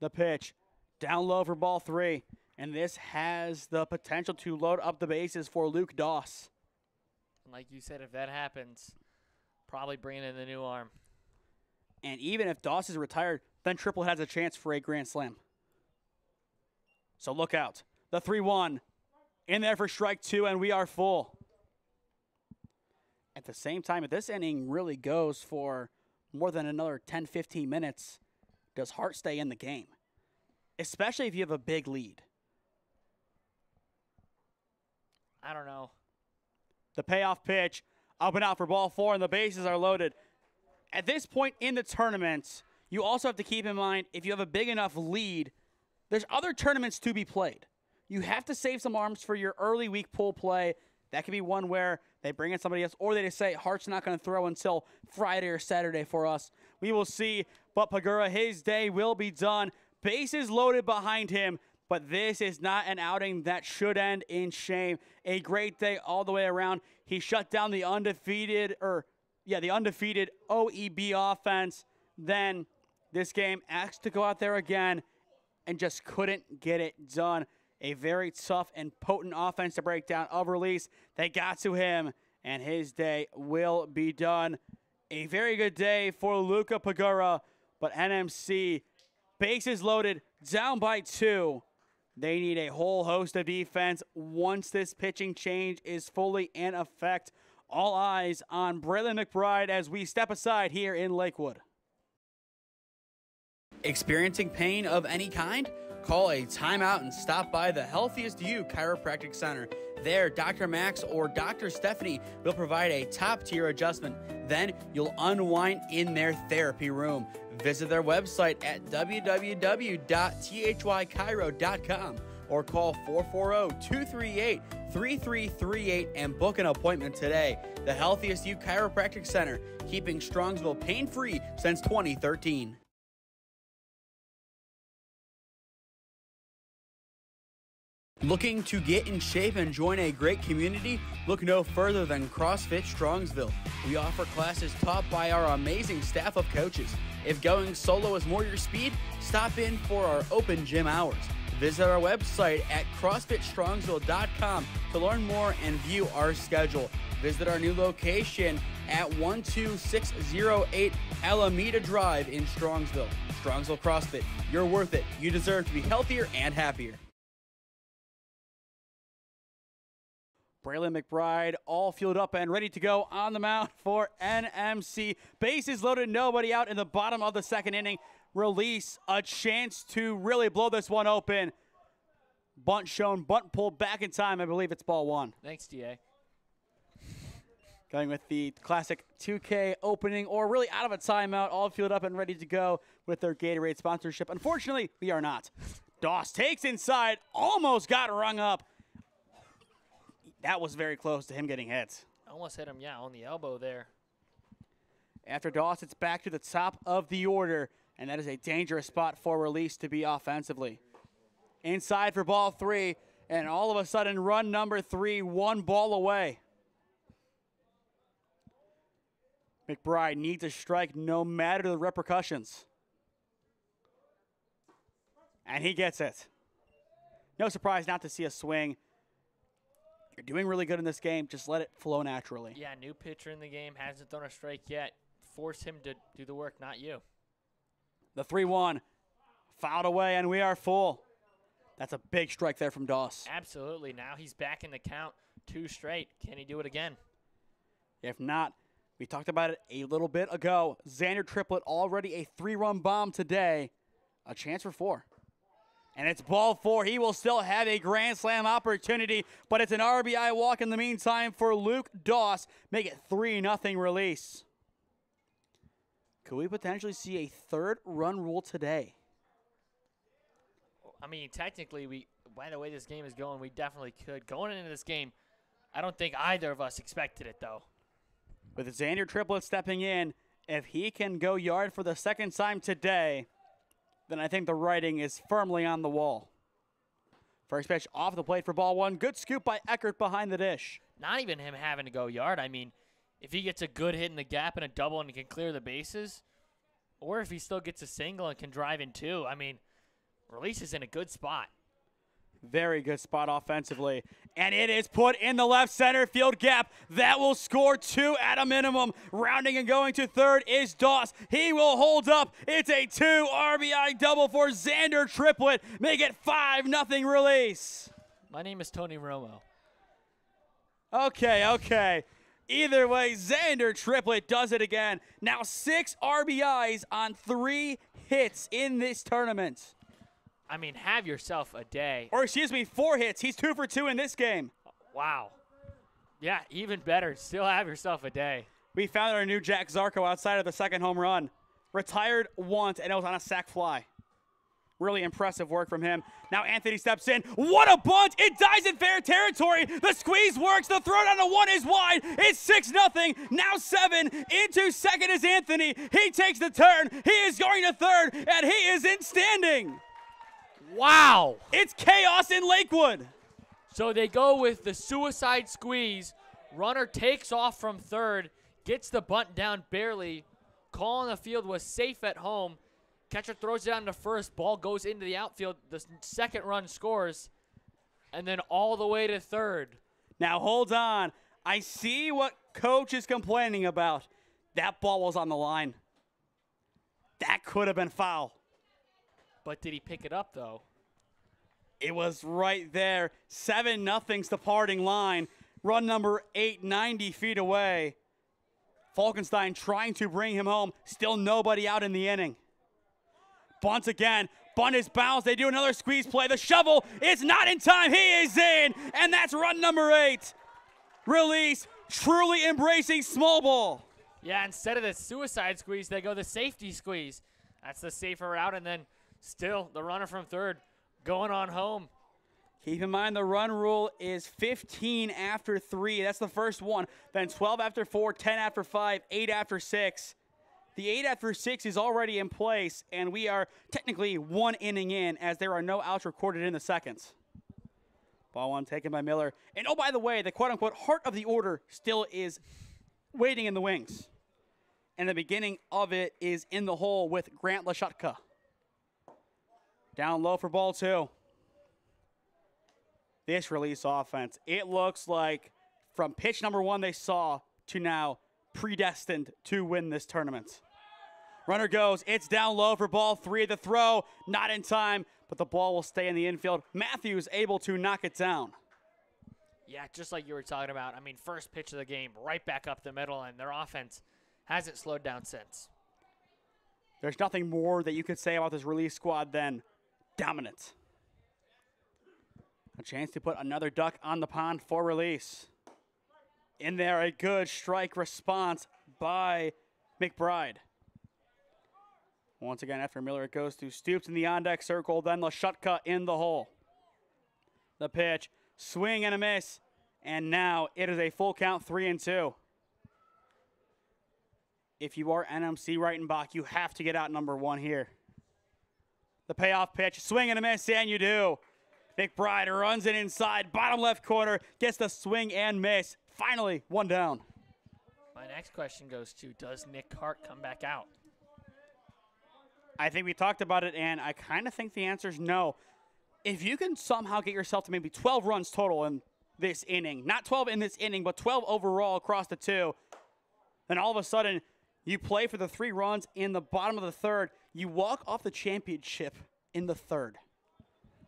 The pitch. Down low for ball 3, and this has the potential to load up the bases for Luke Doss. And like you said, if that happens, probably bringing in the new arm. And even if Doss is retired, then Triple has a chance for a grand slam. So look out. The 3-1 in there for strike 2, and we are full. At the same time, if this inning really goes for more than another 10-15 minutes, does Hart stay in the game? Especially if you have a big lead. I don't know. The payoff pitch, up and out for ball 4, and the bases are loaded. At this point in the tournament, you also have to keep in mind, if you have a big enough lead, there's other tournaments to be played. You have to save some arms for your early week pool play. That could be one where they bring in somebody else, or they just say, Hart's not going to throw until Friday or Saturday for us. We will see, but Pagura, his day will be done. Bases loaded behind him, but this is not an outing that should end in shame. A great day all the way around. He shut down the undefeated OEB offense. Then this game asked to go out there again and just couldn't get it done. A very tough and potent offense to break down of Release. They got to him, and his day will be done. A very good day for Luca Pagura, but NMC, bases loaded, down by 2. They need a whole host of defense once this pitching change is fully in effect. All eyes on Braylon McBride as we step aside here in Lakewood. Experiencing pain of any kind? Call a timeout and stop by the Healthiest You Chiropractic Center. There, Dr. Max or Dr. stephanie will provide a top-tier adjustment. Then you'll unwind in their therapy room. Visit their website at www.thychiro.com or call 440-238-3338 and book an appointment today. The Healthiest You Chiropractic Center, keeping Strongsville pain-free since 2013. Looking to get in shape and join a great community? Look no further than CrossFit Strongsville. We offer classes taught by our amazing staff of coaches. If going solo is more your speed, stop in for our open gym hours. Visit our website at CrossFitStrongsville.com to learn more and view our schedule. Visit our new location at 12608 Alameda Drive in Strongsville. Strongsville CrossFit, you're worth it. You deserve to be healthier and happier. Braylon McBride all fueled up and ready to go on the mound for NMC. Bases loaded, nobody out in the bottom of the second inning. Release, a chance to really blow this one open. Bunt shown, bunt pulled back in time. I believe it's ball one. Thanks, DA. Going with the classic 2K opening, or really out of a timeout, all fueled up and ready to go with their Gatorade sponsorship. Unfortunately, we are not. Doss takes inside, almost got rung up. That was very close to him getting hit. Almost hit him, yeah, on the elbow there. After Doss, it's back to the top of the order, and that is a dangerous spot for Release to be offensively. Inside for ball three, and all of a sudden, run number 3, 1 ball away. McBride needs a strike no matter the repercussions. And he gets it. No surprise not to see a swing. You're doing really good in this game. Just let it flow naturally. Yeah, new pitcher in the game, hasn't thrown a strike yet. Force him to do the work, not you. The 3-1 fouled away, and we are full. That's a big strike there from Doss. Absolutely. Now he's back in the count, 2 straight. Can he do it again? If not, we talked about it a little bit ago. Xander Triplett already a 3-run bomb today. A chance for 4. And it's ball 4. He will still have a grand slam opportunity, but it's an RBI walk in the meantime for Luke Doss. Make it 3-0 Release. Could we potentially see a 3rd run rule today? I mean, technically, by the way this game is going, we definitely could. Going into this game, I don't think either of us expected it, though. With Xander Triplett stepping in, if he can go yard for the 2nd time today, then I think the writing is firmly on the wall. First pitch off the plate for ball 1. Good scoop by Eckert behind the dish. Not even him having to go yard. I mean, if he gets a good hit in the gap and a double and he can clear the bases, or if he still gets a single and can drive in 2, I mean, Release is in a good spot. Very good spot offensively. And it is put in the left center field gap. That will score 2 at a minimum. Rounding and going to 3rd is Doss. He will hold up. It's a 2 RBI double for Xander Triplett. Make it 5-0 Release. My name is Tony Romo. Okay. Either way, Xander Triplett does it again. Now 6 RBIs on 3 hits in this tournament. I mean, have yourself a day. Or excuse me, 4 hits. He's 2 for 2 in this game. Wow. Yeah, even better. Still have yourself a day. We found our new Jack Zarco outside of the 2nd home run. Retired once, and it was on a sac fly. Really impressive work from him. Now Anthony steps in. What a bunt! It dies in fair territory. The squeeze works. The throw down to 1 is wide. It's 6-0. Now 7. Into 2nd is Anthony. He takes the turn. He is going to 3rd, and he is in standing. Wow. It's chaos in Lakewood. So they go with the suicide squeeze. Runner takes off from 3rd, gets the bunt down barely. Call on the field was safe at home. Catcher throws it down to 1st. Ball goes into the outfield. The 2nd run scores. And then all the way to 3rd. Now hold on. I see what coach is complaining about. That ball was on the line. That could have been foul. But did he pick it up, though? It was right there. 7-0's the parting line. Run number 8, 90 feet away. Falkenstein trying to bring him home. Still nobody out in the inning. Bunts again. Bunt is bounced. They do another squeeze play. The shovel is not in time. He is in. And that's run number 8. Release truly embracing small ball. Yeah, instead of the suicide squeeze, they go the safety squeeze. That's the safer route. And then still the runner from 3rd going on home. Keep in mind the run rule is 15 after 3. That's the first one. Then 12 after 4, 10 after 5, 8 after 6. The 8 after 6 is already in place, and we are technically 1 inning in as there are no outs recorded in the seconds. Ball one taken by Miller. And oh, by the way, the quote-unquote heart of the order still is waiting in the wings. And the beginning of it is in the hole with Grant Lashutka. Down low for ball two. This release offense, it looks like from pitch number one they saw to now predestined to win this tournament. Runner goes, it's down low for ball three. The throw, not in time, but the ball will stay in the infield. Matthews able to knock it down. Yeah, just like you were talking about. I mean, first pitch of the game, right back up the middle, and their offense hasn't slowed down since. There's nothing more that you could say about this release squad than dominant. A chance to put another duck on the pond for release. In there, a good strike response by McBride. Once again, after Miller, it goes to Stoops in the on-deck circle, then Lashutka in the hole. The pitch, swing and a miss, and now it is a full count, 3-2. If you are NMC Reitenbach, you have to get out number one here. The payoff pitch, swing and a miss, and you do. McBride runs it inside, bottom left corner, gets the swing and miss. Finally, one down. My next question goes to, does Nick Hart come back out? I think we talked about it, and I kind of think the answer is no. If you can somehow get yourself to maybe 12 runs total in this inning, not 12 in this inning, but 12 overall across the two, then all of a sudden you play for the 3 runs in the bottom of the third. You walk off the championship in the third.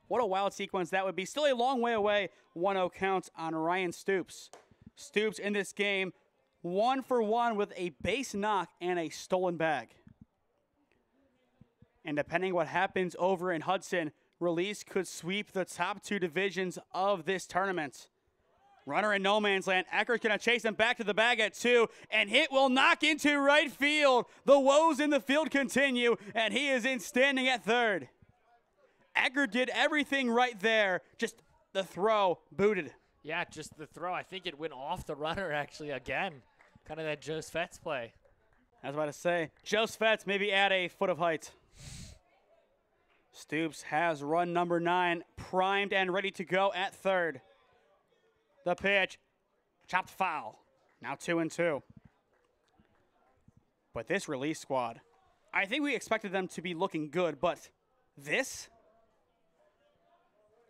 What a wild sequence that would be. Still a long way away. 1-0 counts on Ryan Stoops. Stoops in this game, 1 for 1 with a base knock and a stolen bag. And depending what happens over in Hudson, Release could sweep the top 2 divisions of this tournament. Runner in no man's land. Eckert's going to chase him back to the bag at 2, and hit will knock into right field. The woes in the field continue, and he is in standing at third. Eckert did everything right there. Just the throw booted. Yeah, just the throw. I think it went off the runner actually again. Kind of that Joe Svets play. I was about to say, Joe Svets maybe add a foot of height. Stoops has run number 9 primed and ready to go at third. The pitch, chopped foul. Now 2-2. But this release squad, I think we expected them to be looking good, but this,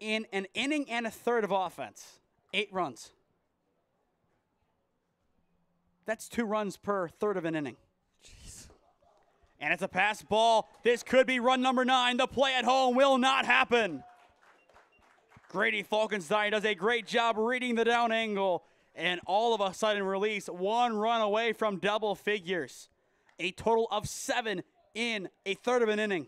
in an inning and a third of offense, 8 runs. That's 2 runs per third of an inning. Jeez. And it's a pass ball. This could be run number 9. The play at home will not happen. Grady Falkenstein does a great job reading the down angle. And all of a sudden Release 1 run away from double figures. A total of 7 in a third of an inning.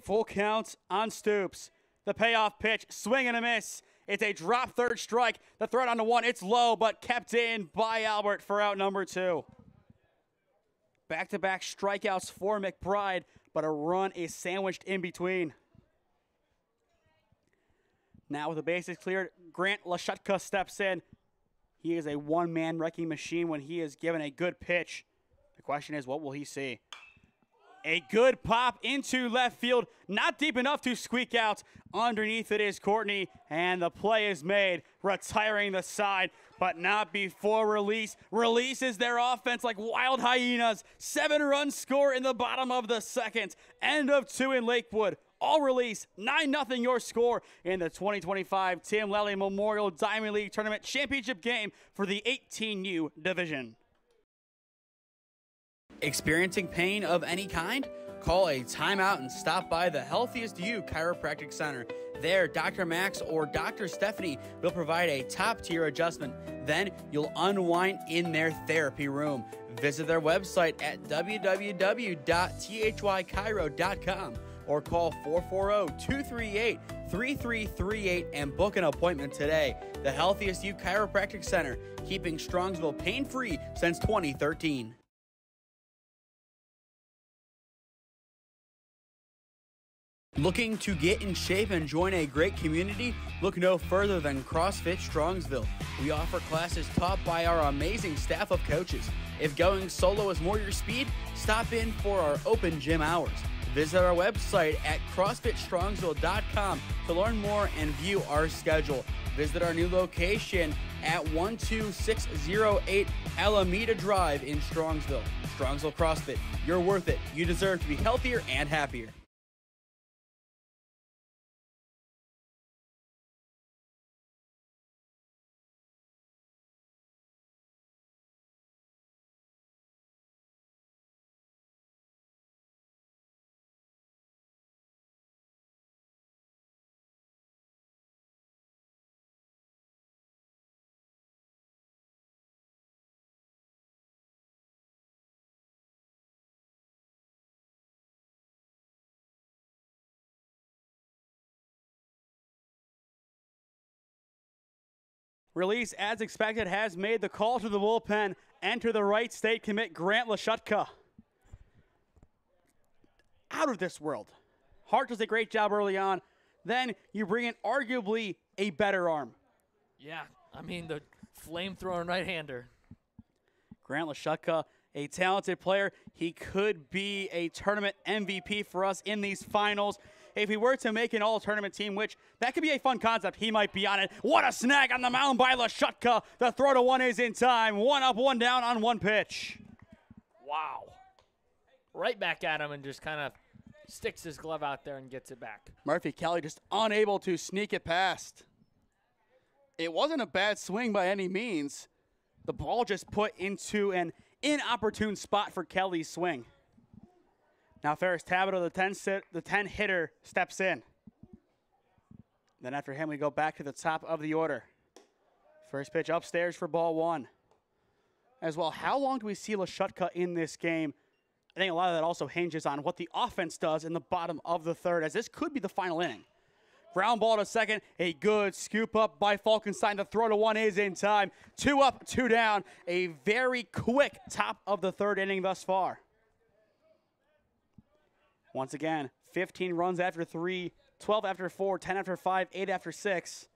Full counts on Stoops. The payoff pitch, swing and a miss. It's a drop third strike. The throw on to 1, it's low, but kept in by Albert for out number 2. Back-to-back strikeouts for McBride, but a run is sandwiched in between. Now with the bases cleared, Grant Lashutka steps in. He is a one-man wrecking machine when he is given a good pitch. The question is, what will he see? A good pop into left field, not deep enough to squeak out. Underneath it is Courtney, and the play is made, retiring the side, but not before Release. Releases their offense like wild hyenas. 7-run score in the bottom of the second. End of 2 in Lakewood. All Release, 9-0 your score in the 2025 Tim Lally Memorial Diamond League Tournament Championship game for the 18U division. Experiencing pain of any kind? Call a timeout and stop by the Healthiest You Chiropractic Center. There, Dr. Max or Dr. stephanie will provide a top-tier adjustment. Then you'll unwind in their therapy room. Visit their website at www.thychiro.com or call 440-238-3338 and book an appointment today. The Healthiest You Chiropractic Center, keeping Strongsville pain-free since 2013. Looking to get in shape and join a great community? Look no further than CrossFit Strongsville. We offer classes taught by our amazing staff of coaches. If going solo is more your speed, stop in for our open gym hours. Visit our website at CrossFitStrongsville.com to learn more and view our schedule. Visit our new location at 12608 Alameda Drive in Strongsville. Strongsville CrossFit, you're worth it. You deserve to be healthier and happier. Release, as expected, has made the call to the bullpen. Enter the Wright State commit Grant Lashutka. Out of this world. Hart does a great job early on. Then you bring in arguably a better arm. Yeah, I mean the flamethrower right-hander. Grant Lashutka, a talented player. He could be a tournament MVP for us in these finals. If he were to make an all-tournament team, which that could be a fun concept, he might be on it. What a snag on the mound by Lashutka. The throw to one is in time. One up, one down on one pitch. Wow. Right back at him and just kind of sticks his glove out there and gets it back. Murphy Kelly just unable to sneak it past. It wasn't a bad swing by any means. The ball just put into an inopportune spot for Kelly's swing. Now Ferris Tabito, the 10 hitter, steps in. Then after him, we go back to the top of the order. First pitch upstairs for ball one. As well, how long do we see Lashutka in this game? I think a lot of that also hinges on what the offense does in the bottom of the third, as this could be the final inning. Ground ball to second, a good scoop up by Falkenstein. The throw to one is in time. 2 up, 2 down. A very quick top of the third inning thus far. Once again, 15 runs after 3, 12 after 4, 10 after 5, 8 after 6.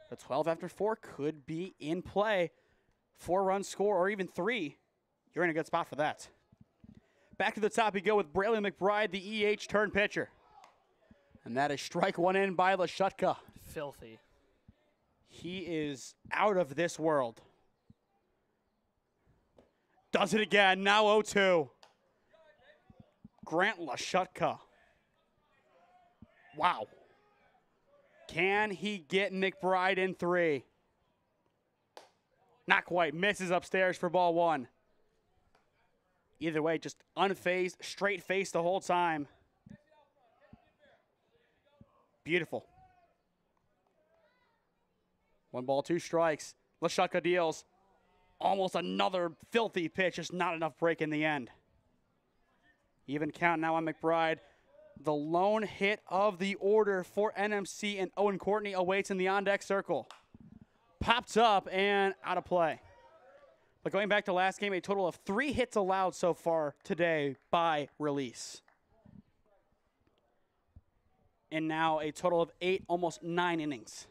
The 12 after 4 could be in play. 4-run score or even 3. You're in a good spot for that. Back to the top we go with Braylon McBride, the EH turn pitcher. And that is strike one in by Lashutka. Filthy. He is out of this world. Does it again, now 0-2. Grant Lashutka. Wow. Can he get McBride in 3? Not quite. Misses upstairs for ball one. Either way, just unfazed, straight face the whole time. Beautiful. 1 ball, 2 strikes. Lashutka deals. Almost another filthy pitch, just not enough break in the end. Even count now on McBride. The lone hit of the order for NMC, and Owen Courtney awaits in the on-deck circle. Popped up and out of play. But going back to last game, a total of 3 hits allowed so far today by Release. And now a total of 8, almost 9 innings.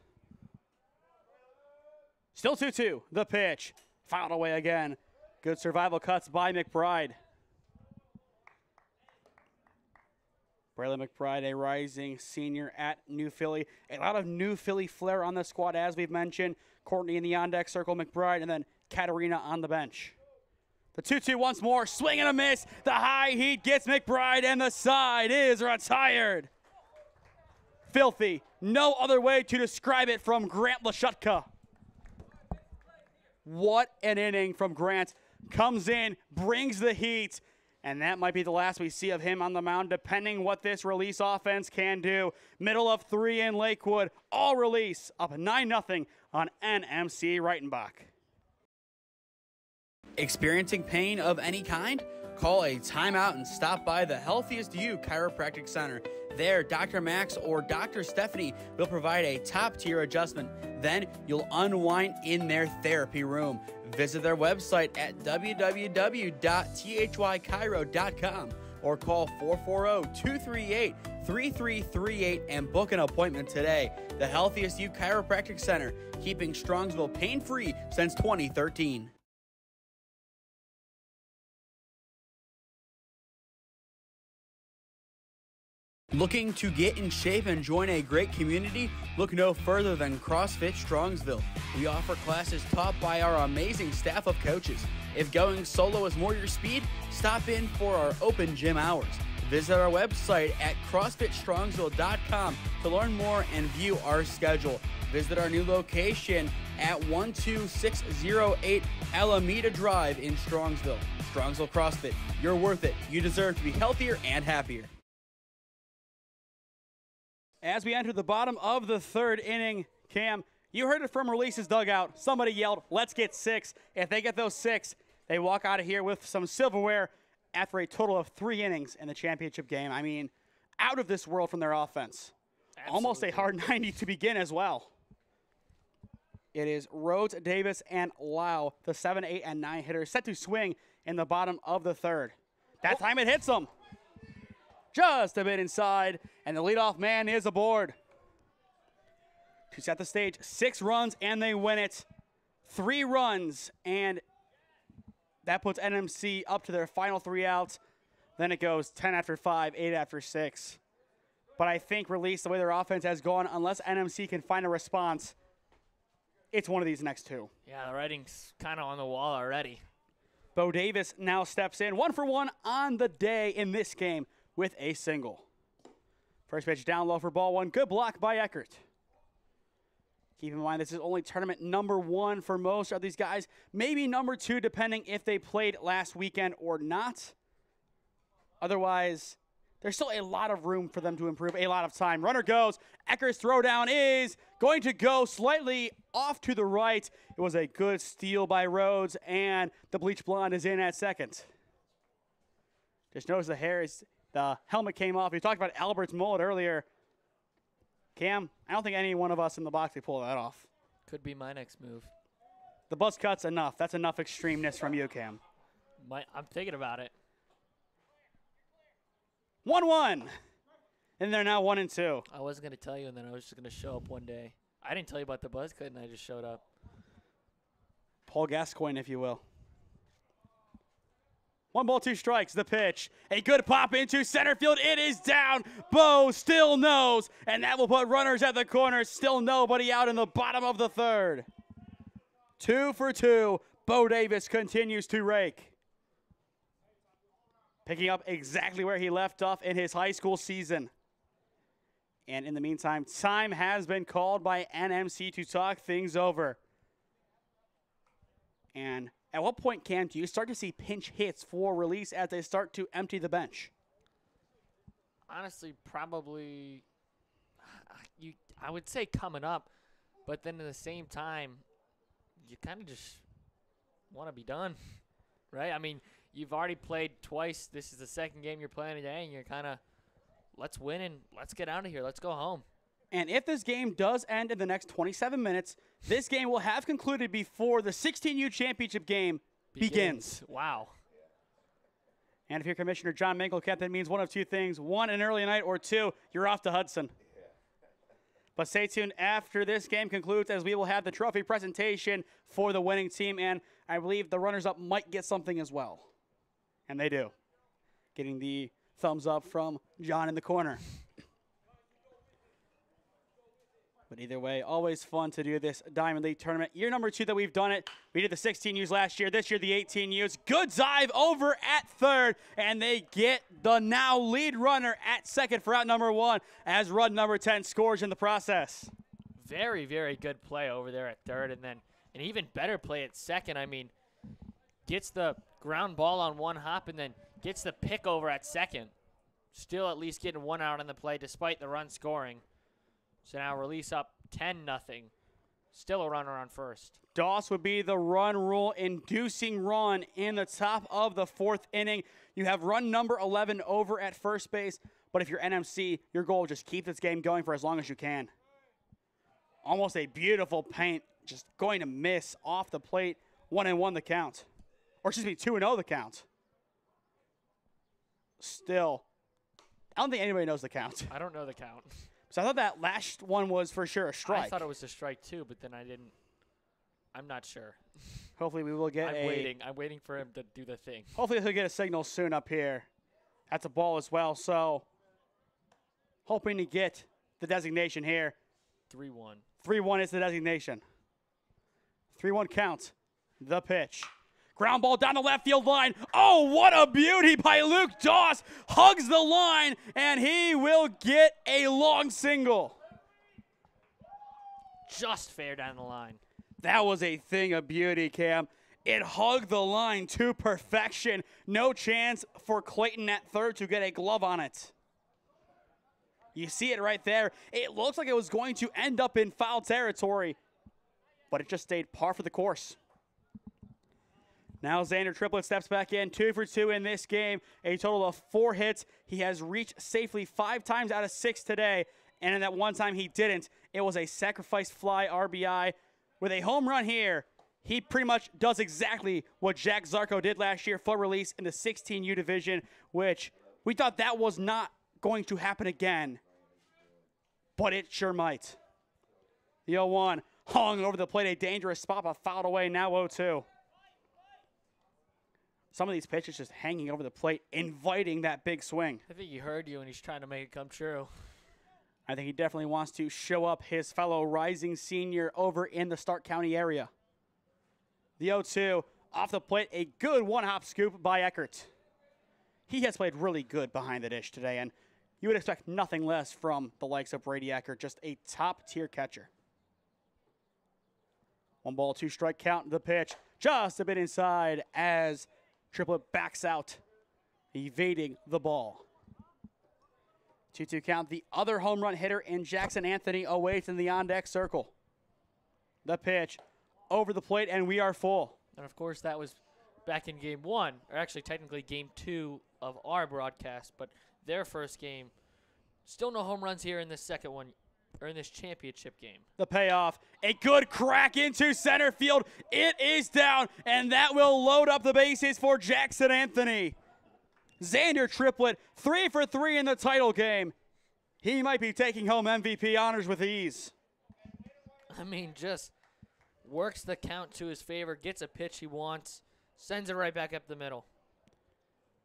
Still 2-2. The pitch. Fouled away again. Good survival cuts by McBride. Braylon McBride, a rising senior at New Philly. A lot of New Philly flair on the squad, as we've mentioned. Courtney in the on-deck circle, McBride, and then Katarina on the bench. The 2-2 once more. Swing and a miss. The high heat gets McBride, and the side is retired. Filthy. No other way to describe it from Grant Lashutka. What an inning from Grant. Comes in, brings the heat, and that might be the last we see of him on the mound, depending what this Release offense can do. Middle of 3 in Lakewood. All Release up 9-0 on NMC Reitenbach. Experiencing pain of any kind? Call a timeout and stop by the Healthiest You Chiropractic Center. There, Dr. Max or Dr. Stephanie will provide a top-tier adjustment. Then you'll unwind in their therapy room. Visit their website at www.thychiro.com or call 440-238-3338 and book an appointment today. The Healthiest You Chiropractic Center, keeping Strongsville pain-free since 2013. Looking to get in shape and join a great community? Look no further than CrossFit Strongsville. We offer classes taught by our amazing staff of coaches. If going solo is more your speed, stop in for our open gym hours. Visit our website at CrossFitStrongsville.com to learn more and view our schedule. Visit our new location at 12608 Alameda Drive in Strongsville. Strongsville CrossFit, you're worth it. You deserve to be healthier and happier. As we enter the bottom of the third inning, Cam, you heard it from Release's dugout. Somebody yelled, let's get 6. If they get those 6, they walk out of here with some silverware after a total of 3 innings in the championship game. I mean, out of this world from their offense. Absolutely. Almost a hard 90 to begin as well. It is Rhodes, Davis, and Lau, the 7, 8, and 9 hitters, set to swing in the bottom of the third. That time it hits them. Just a bit inside, and the leadoff man is aboard. To set the stage, 6 runs, and they win it. 3 runs, and that puts NMC up to their final 3 outs. Then it goes 10 after 5, 8 after 6. But I think Release, the way their offense has gone, unless NMC can find a response, it's one of these next 2. Yeah, the writing's kind of on the wall already. Bo Davis now steps in, 1 for 1 on the day in this game with a single. First pitch down low for ball 1. Good block by Eckert. Keep in mind, this is only tournament number 1 for most of these guys. Maybe number 2, depending if they played last weekend or not. Otherwise, there's still a lot of room for them to improve, a lot of time. Runner goes. Eckert's throwdown is going to go slightly off to the right. It was a good steal by Rhodes, and the bleach blonde is in at second. Just notice the helmet came off. We talked about Albert's mullet earlier. Cam, I don't think any one of us in the box could pull that off. Could be my next move. The buzz cut's enough. That's enough extremeness from you, Cam. I'm thinking about it. 1-1. And they're now 1-2. I wasn't going to tell you, and then I was just going to show up one day. I didn't tell you about the buzz cut, and I just showed up. Paul Gascoigne, if you will. 1 ball, 2 strikes, the pitch. A good pop into center field. It is down. Bo still knows, and that will put runners at the corner. Still nobody out in the bottom of the third. 2 for 2. Bo Davis continues to rake. Picking up exactly where he left off in his high school season. And in the meantime, time has been called by NMC to talk things over. And at what point, Cam, do you start to see pinch hits for Release as they start to empty the bench? Honestly, probably, I would say coming up, but then at the same time, you kind of just want to be done, right? I mean, you've already played twice. This is the second game you're playing today, and you're kind of, let's win and let's get out of here. Let's go home. And if this game does end in the next 27 minutes, this game will have concluded before the 16U championship game begins. Wow. And if you're Commissioner John Mankelkamp, that means one of 2 things. 1, an early night, or 2, you're off to Hudson. But stay tuned after this game concludes, as we will have the trophy presentation for the winning team. And I believe the runners-up might get something as well. And they do. Getting the thumbs up from John in the corner. But either way, always fun to do this Diamond League tournament. Year number 2 that we've done it. We did the 16Us last year. This year, the 18Us. Good dive over at third. And they get the now lead runner at second for out number 1 as run number 10 scores in the process. Very, very good play over there at third. And then an even better play at second. I mean, gets the ground ball on 1 hop and then gets the pick over at second. Still at least getting 1 out on the play despite the run scoring. So now Release up 10-0. Still a runner on first. Doss would be the run rule inducing run in the top of the 4th inning. You have run number 11 over at first base. But if you're NMC, your goal is just keep this game going for as long as you can. Almost a beautiful paint. Just going to miss off the plate. 1-1 the count. Or excuse me, 2-0 the count. Still, I don't think anybody knows the count. I don't know the count. So I thought that last one was for sure a strike. I thought it was a strike too, but then I didn't. I'm not sure. Hopefully we will get I'm waiting for him to do the thing. Hopefully he'll get a signal soon up here. That's a ball as well. So hoping to get the designation here. 3-1. 3-1 is the designation. 3-1 count. The pitch. Ground ball down the left field line. Oh, what a beauty by Luke Doss. Hugs the line, and he will get a long single. Just fair down the line. That was a thing of beauty, Cam. It hugged the line to perfection. No chance for Clayton at third to get a glove on it. You see it right there. It looks like it was going to end up in foul territory, but it just stayed par for the course. Now Xander Triplett steps back in, 2 for 2 in this game, a total of 4 hits. He has reached safely 5 times out of 6 today, and in that one time he didn't, it was a sacrifice fly RBI. With a home run here, he pretty much does exactly what Jack Zarco did last year, full release in the 16U division, which we thought that was not going to happen again, but it sure might. The 0-1 hung over the plate, a dangerous spot, but fouled away, now 0-2. Some of these pitches just hanging over the plate, inviting that big swing. I think he heard you and he's trying to make it come true. I think he definitely wants to show up his fellow rising senior over in the Stark County area. The 0-2 off the plate, a good one-hop scoop by Eckert. He has played really good behind the dish today, and you would expect nothing less from the likes of Brady Eckert, just a top-tier catcher. 1 ball, 2 strike count, the pitch, just a bit inside as Triplett backs out, evading the ball. 2-2 count, the other home run hitter in Jackson Anthony awaits in the on-deck circle. The pitch over the plate, and we are full. And, of course, that was back in Game 1, or actually technically Game 2 of our broadcast, but their first game. Still no home runs here in this second one, or in this championship game. The payoff, a good crack into center field. It is down, and that will load up the bases for Jackson Anthony. Xander Triplett, 3 for 3 in the title game. He might be taking home MVP honors with ease. I mean, just works the count to his favor, gets a pitch he wants, sends it right back up the middle.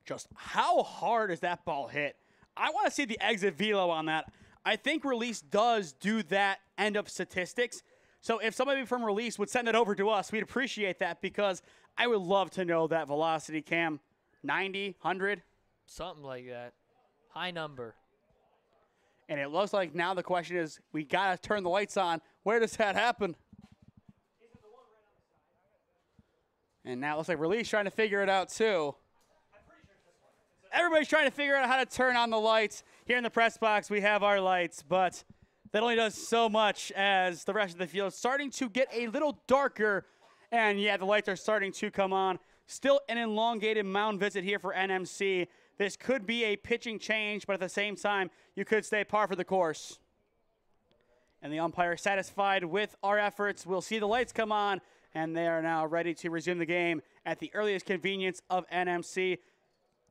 Just how hard is that ball hit? I want to see the exit velo on that. I think Release does do that end of statistics. So if somebody from Release would send it over to us, we'd appreciate that because I would love to know that velocity, Cam. 90, 100? Something like that. High number. And it looks like now the question is, we got to turn the lights on. Where does that happen? And now it looks like Release trying to figure it out too. Everybody's trying to figure out how to turn on the lights. Here in the press box, we have our lights, but that only does so much as the rest of the field is starting to get a little darker. And yeah, the lights are starting to come on. Still an elongated mound visit here for NMC. This could be a pitching change, but at the same time, you could stay par for the course. And the umpire satisfied with our efforts. We'll see the lights come on, and they are now ready to resume the game at the earliest convenience of NMC.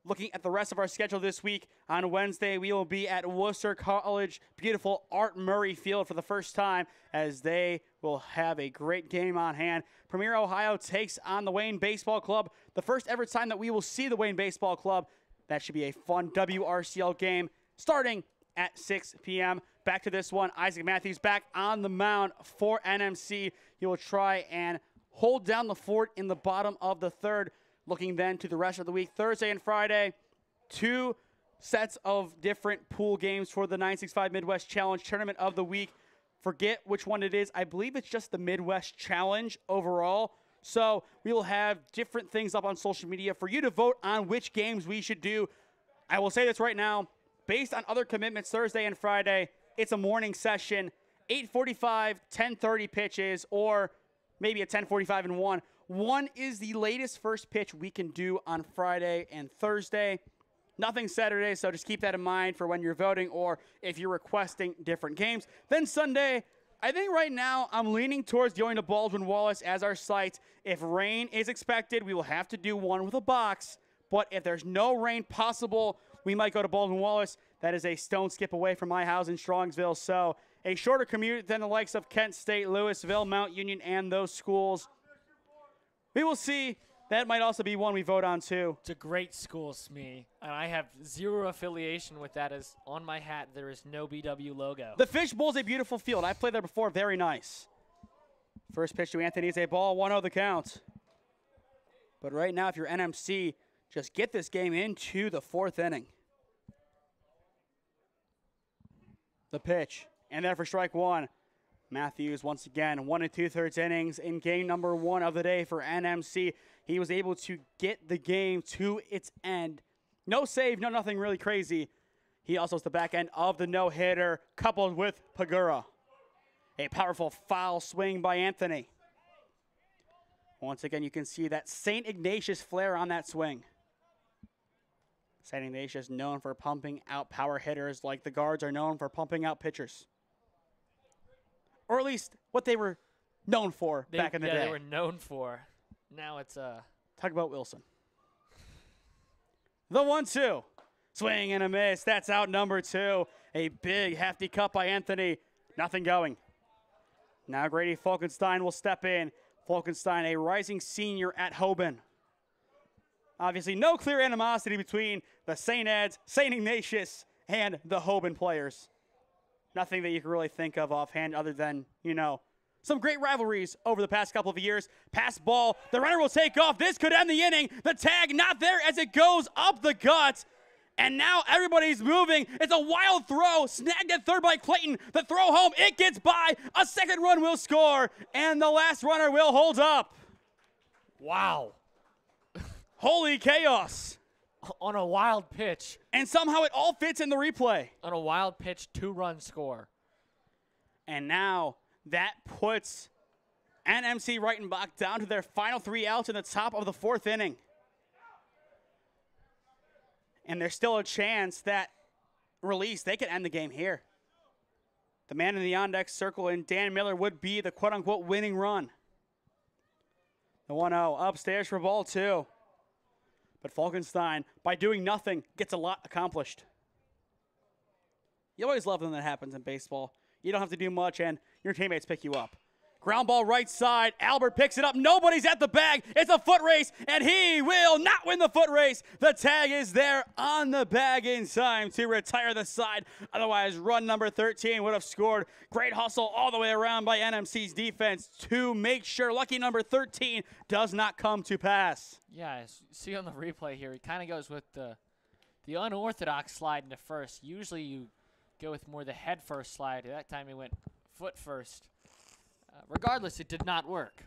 Looking at the rest of our schedule this week, on Wednesday, we will be at Worcester College, beautiful Art Murray Field for the first time, as they will have a great game on hand. Premier Ohio takes on the Wayne Baseball Club, the first ever time that we will see the Wayne Baseball Club. That should be a fun WRCL game starting at 6 p.m. Back to this one, Isaac Matthews back on the mound for NMC. He will try and hold down the fort in the bottom of the third. Looking then to the rest of the week, Thursday and Friday, 2 sets of different pool games for the 965 Midwest Challenge Tournament of the Week. Forget which one it is. I believe it's just the Midwest Challenge overall. So we will have different things up on social media for you to vote on which games we should do. I will say this right now. Based on other commitments Thursday and Friday, it's a morning session, 8:45, 10:30 pitches, or maybe a 10:45 and 1. 1 is the latest first pitch we can do on Friday and Thursday. Nothing Saturday, so just keep that in mind for when you're voting or if you're requesting different games. Then Sunday, I think right now I'm leaning towards going to Baldwin-Wallace as our site. If rain is expected, we will have to do one with a box. But if there's no rain possible, we might go to Baldwin-Wallace. That is a stone skip away from my house in Strongsville. So a shorter commute than the likes of Kent State, Louisville, Mount Union, and those schools. We will see That might also be one we vote on, too. It's a great school, Smee, and I have zero affiliation with that, as on my hat there is no BW logo. The Fishbowl is a beautiful field. I've played there before. Very nice. First pitch to Anthony is a ball, 1-0 the count. But right now, if you're NMC, just get this game into the 4th inning. The pitch, and there for strike 1. Matthews once again, 1 2/3 innings in game number 1 of the day for NMC. He was able to get the game to its end. No save, no nothing really crazy. He also is the back end of the no-hitter, coupled with Pagura. A powerful foul swing by Anthony. Once again, you can see that St. Ignatius flair on that swing. St. Ignatius known for pumping out power hitters like the guards are known for pumping out pitchers. Or at least what they were known for back in the day. Yeah, they were known for. Now it's Tugboat Wilson. The 1-2. Swing and a miss. That's out number 2. A big, hefty cut by Anthony. Nothing going. Now Grady Falkenstein will step in. Falkenstein, a rising senior at Hoban. Obviously, no clear animosity between the St. Ed's, St. Ignatius, and the Hoban players. Nothing that you can really think of offhand other than, you know, some great rivalries over the past couple of years. Pass ball. The runner will take off. This could end the inning. The tag not there as it goes up the gut. And now everybody's moving. It's a wild throw. Snagged at third by Clayton. The throw home. It gets by. A second run will score. And the last runner will hold up. wow. Holy chaos. On a wild pitch. And somehow it all fits in the replay. On a wild pitch, 2-run score. And now that puts NMC Reitenbach down to their final 3 outs in the top of the 4th inning. And there's still a chance that Release, they could end the game here. The man in the on-deck circle and Dan Miller would be the quote-unquote winning run. The 1-0 upstairs for ball 2. But Falkenstein, by doing nothing, gets a lot accomplished. You always love when that happens in baseball. You don't have to do much, and your teammates pick you up. Ground ball right side. Albert picks it up. Nobody's at the bag. It's a foot race, and he will not win the foot race. The tag is there on the bag in time to retire the side. Otherwise, run number 13 would have scored. Great hustle all the way around by NMC's defense to make sure lucky number 13 does not come to pass. Yeah, as you see on the replay here, he kind of goes with the unorthodox slide into first. Usually you go with more the head first slide. That time he went foot first. Regardless, it did not work.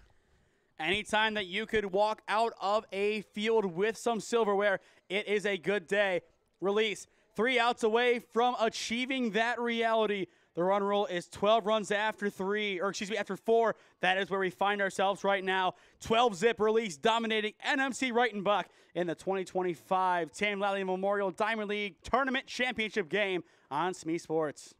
Anytime that you could walk out of a field with some silverware, it is a good day. Release, 3 outs away from achieving that reality. The run rule is 12 runs after 4. That is where we find ourselves right now. 12-zip Release dominating NMC Reitenbach in the 2025 Tam Lally Memorial Diamond League Tournament Championship game on SmeeSports.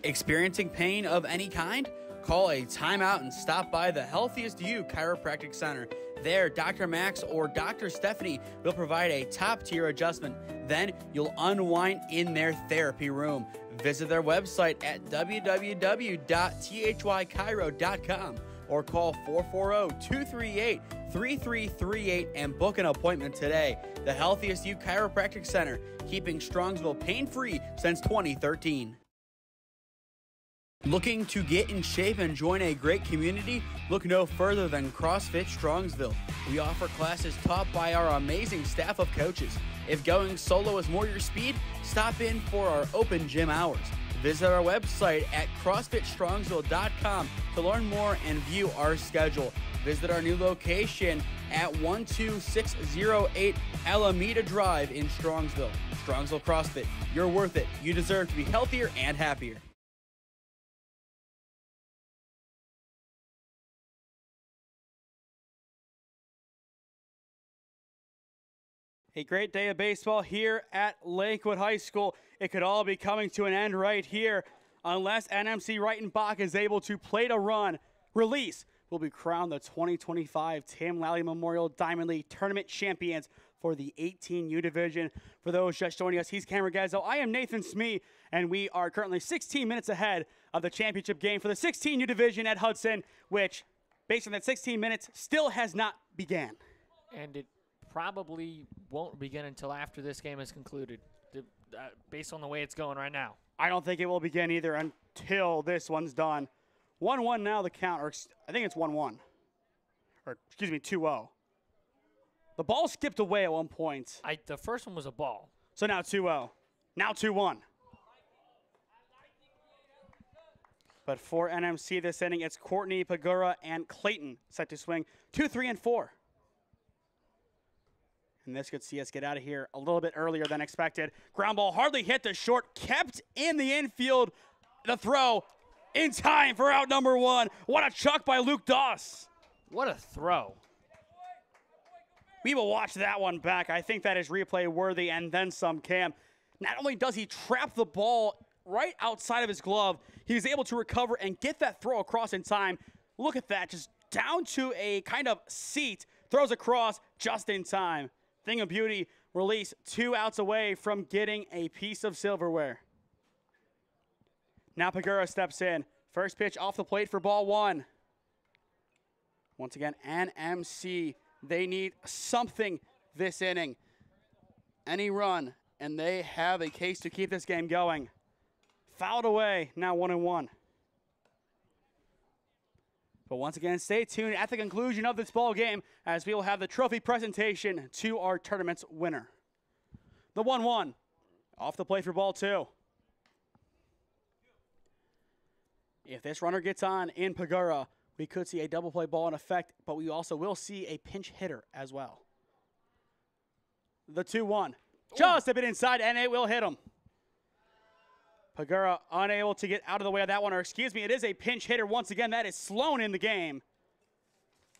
Experiencing pain of any kind? Call a timeout and stop by the Healthiest You Chiropractic Center. There, Dr. Max or Dr. Stephanie will provide a top-tier adjustment. Then you'll unwind in their therapy room. Visit their website at www.thychiro.com or call 440-238-3338 and book an appointment today. The Healthiest You Chiropractic Center, keeping Strongsville pain-free since 2013. Looking to get in shape and join a great community? Look no further than CrossFit Strongsville. We offer classes taught by our amazing staff of coaches. If going solo is more your speed, stop in for our open gym hours. Visit our website at CrossFitStrongsville.com to learn more and view our schedule. Visit our new location at 12608 Alameda Drive in Strongsville. Strongsville CrossFit, you're worth it. You deserve to be healthier and happier. A great day of baseball here at Lakewood High School. It could all be coming to an end right here unless NMC Reitenbach is able to plate a run. Release will be crowned the 2025 Tam Lally Memorial Diamond League Tournament champions for the 18U division. For those just joining us, he's Cameron Ragazzo. I am Nathan Smee, and we are currently 16 minutes ahead of the championship game for the 16U division at Hudson, which based on that 16 minutes, still has not began. And it probably won't begin until after this game is concluded, based on the way it's going right now. I don't think it will begin either until this one's done. 1-1 now the count, or I think it's 1-1. Or, excuse me, 2-0. The ball skipped away at one point. The first one was a ball. So now 2-0. Now 2-1. But for NMC this inning, it's Courtney, Pagura, and Clayton set to swing 2, 3, and 4. And this could see us get out of here a little bit earlier than expected. Ground ball hardly hit the short, kept in the infield. The throw in time for out number 1. What a chuck by Luke Doss. What a throw. We will watch that one back. I think that is replay worthy and then some, Cam. Not only does he trap the ball right outside of his glove, he's able to recover and get that throw across in time. Look at that, just down to a kind of seat, throws across just in time. Thing of beauty, release 2 outs away from getting a piece of silverware. Now Pagura steps in. First pitch off the plate for ball 1. Once again, NMC, they need something this inning. Any run, and they have a case to keep this game going. Fouled away, now 1-1. But once again, stay tuned at the conclusion of this ball game as we will have the trophy presentation to our tournament's winner. The 1-1 off the plate for ball 2. If this runner gets on in Pagura, we could see a double play ball in effect, but we also will see a pinch hitter as well. The 2-1. Just a bit inside, and it will hit him. Pagura unable to get out of the way of that one, or excuse me, it is a pinch hitter. Once again, that is Sloan in the game.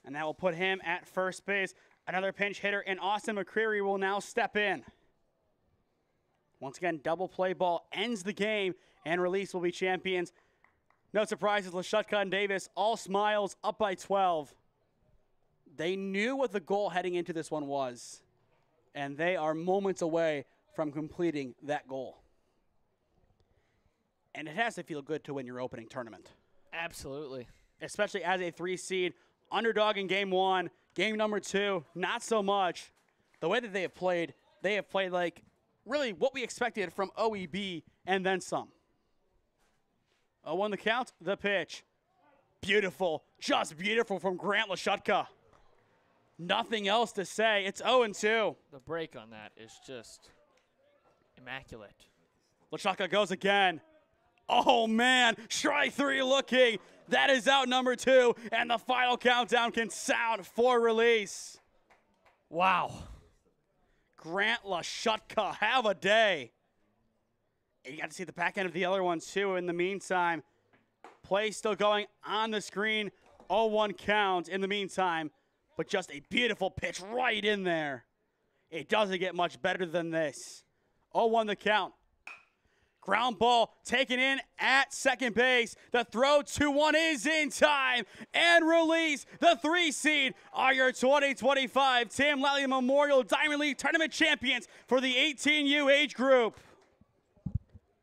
And that will put him at first base. Another pinch hitter, and Austin McCreary will now step in. Once again, double play ball ends the game, and Release will be champions. No surprises, Lashutka and Davis, all smiles, up by 12. They knew what the goal heading into this one was, and they are moments away from completing that goal. And it has to feel good to win your opening tournament. Absolutely. Especially as a 3 seed, underdog in game 1, game number 2, not so much. The way that they have played like really what we expected from OEB and then some. 0-1 the count, the pitch. Beautiful, just beautiful from Grant Lashutka. Nothing else to say. It's 0-2. The break on that is just immaculate. Lashutka goes again. Oh, man, strike 3 looking. That is out number 2, and the final countdown can sound for Release. Wow. Grant Lashutka, have a day. And you got to see the back end of the other one, too, in the meantime. Play still going on the screen. 0-1 count in the meantime, but just a beautiful pitch right in there. It doesn't get much better than this. 0-1 the count. Ground ball taken in at second base. The throw 2-1 is in time. And Release, the 3 seed, are your 2025 Tim Lally Memorial Diamond League Tournament champions for the 18U age group.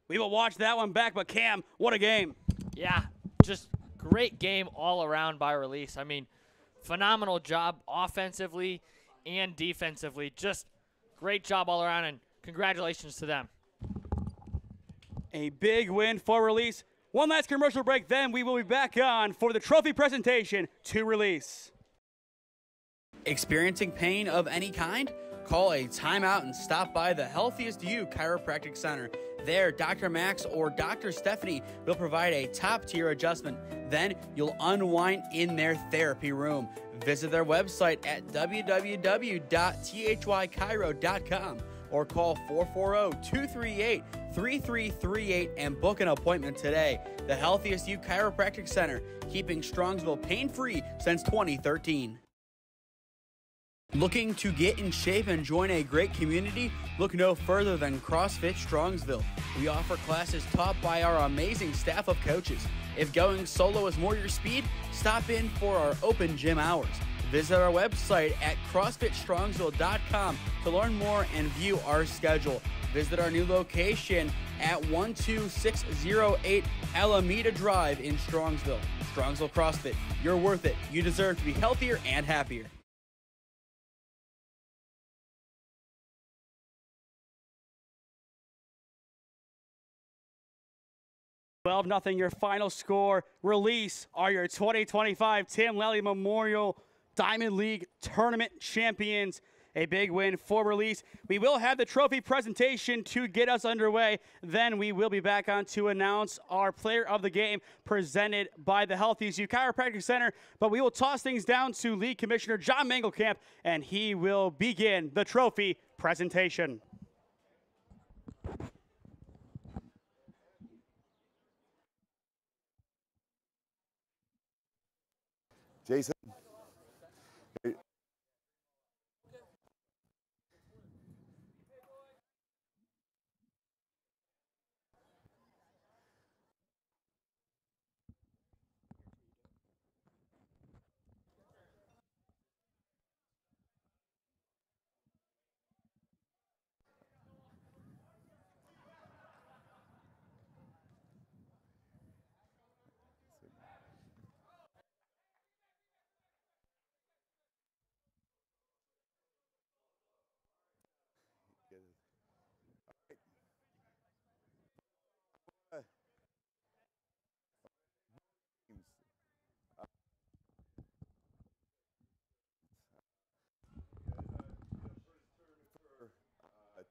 We will watch that one back, but Cam, what a game. Yeah, just great game all around by Release. I mean, phenomenal job offensively and defensively. Just great job all around, and congratulations to them. A big win for Release. One last commercial break, then we will be back on for the trophy presentation to Release. Experiencing pain of any kind? Call a timeout and stop by the Healthiest You Chiropractic Center. There, Dr. Max or Dr. Stephanie will provide a top-tier adjustment. Then you'll unwind in their therapy room. Visit their website at www.thychiro.com or call 440-238-3338 and book an appointment today. The Healthiest You Chiropractic Center, keeping Strongsville pain-free since 2013. Looking to get in shape and join a great community? Look no further than CrossFit Strongsville. We offer classes taught by our amazing staff of coaches. If going solo is more your speed, stop in for our open gym hours. Visit our website at CrossFitStrongsville.com to learn more and view our schedule. Visit our new location at 12608 Alameda Drive in Strongsville. Strongsville CrossFit, you're worth it. You deserve to be healthier and happier. 12-0, your final score. Release are your 2025 Tim Lally Memorial Diamond League Tournament champions. A big win for Release. We will have the trophy presentation to get us underway. Then we will be back on to announce our player of the game presented by the Healthy U Chiropractic Center. But we will toss things down to League Commissioner John Mangelkamp, and he will begin the trophy presentation. Jason.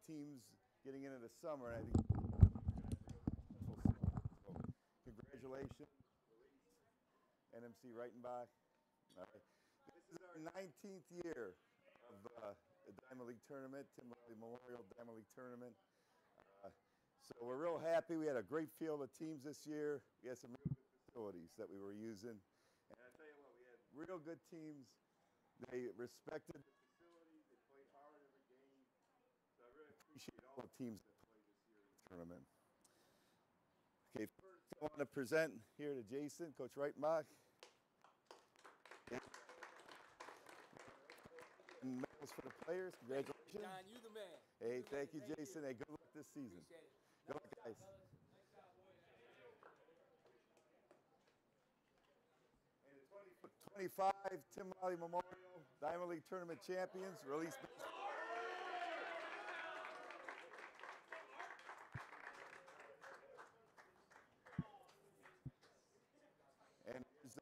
Teams getting into the summer, and I think so congratulations, NMC Reitenbach. All right. This is our 19th year of the Diamond League Tournament, Tim Lally Memorial Diamond League Tournament. So we're real happy. We had a great field of teams this year. We had some real good facilities that we were using. And I tell you what, we had real good teams. They respected the facilities. They played hard every game. So I really appreciate all the teams that played this year in the tournament. Okay, first I want to present here to Jason, Coach Reitenbach. And medals for the players. Congratulations. John, you the man. Hey, thank you, Jason. Hey, good luck this season. Good luck, guys. And the 25 Tim Lally Memorial Diamond League Tournament champions, Release Baseball. And here's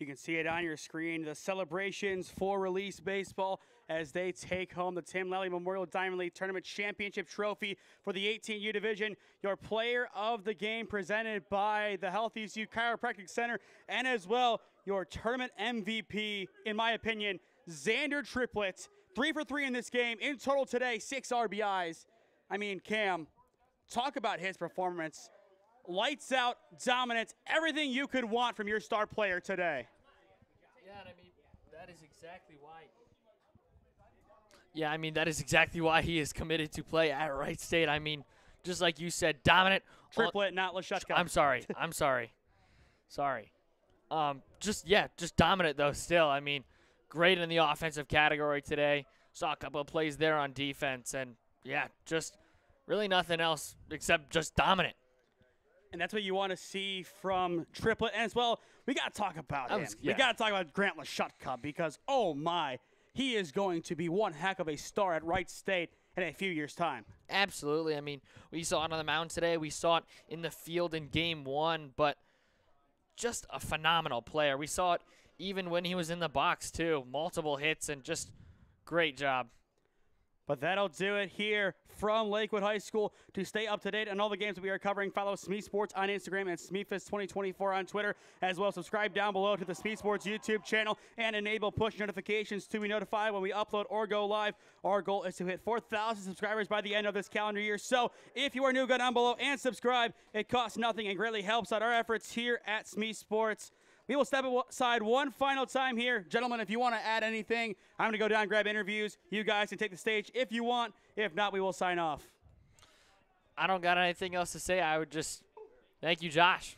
You can see it on your screen, the celebrations for Release Baseball as they take home the Tim Lally Memorial Diamond League Tournament Championship Trophy for the 18U division. Your player of the game presented by the Healthy U Chiropractic Center, and as well your tournament MVP, in my opinion, Xander Triplett. 3 for 3 in this game. In total today, 6 RBIs. I mean, Cam, talk about his performance. Lights out, dominance, everything you could want from your star player today. Yeah, and I mean, that is exactly why. Yeah, I mean, that is exactly why he is committed to play at Wright State. I mean, just like you said, dominant. Triplet, not Lashutka. I'm sorry. I'm sorry. Sorry. Just dominant, though, still. I mean, great in the offensive category today. Saw a couple of plays there on defense. And, yeah, just really nothing else except just dominant. And that's what you want to see from Triplet. And as well, we got to talk about him. Yeah. We got to talk about Grant Lashutka because, oh, my, he is going to be one heck of a star at Wright State in a few years' time. Absolutely. I mean, we saw it on the mound today. We saw it in the field in Game 1, but just a phenomenal player. We saw it even when he was in the box, too. Multiple hits and just great job. But that'll do it here from Lakewood High School. To stay up to date on all the games that we are covering, follow SmeeSports on Instagram and SmeeFist2024 on Twitter. As well, subscribe down below to the SmeeSports YouTube channel and enable push notifications to be notified when we upload or go live. Our goal is to hit 4,000 subscribers by the end of this calendar year. So if you are new, go down below and subscribe. It costs nothing and greatly helps out our efforts here at SmeeSports. We will step aside one final time here. Gentlemen, if you want to add anything, I'm going to go down and grab interviews. You guys can take the stage if you want. If not, we will sign off. I don't got anything else to say. I would just thank you, Josh.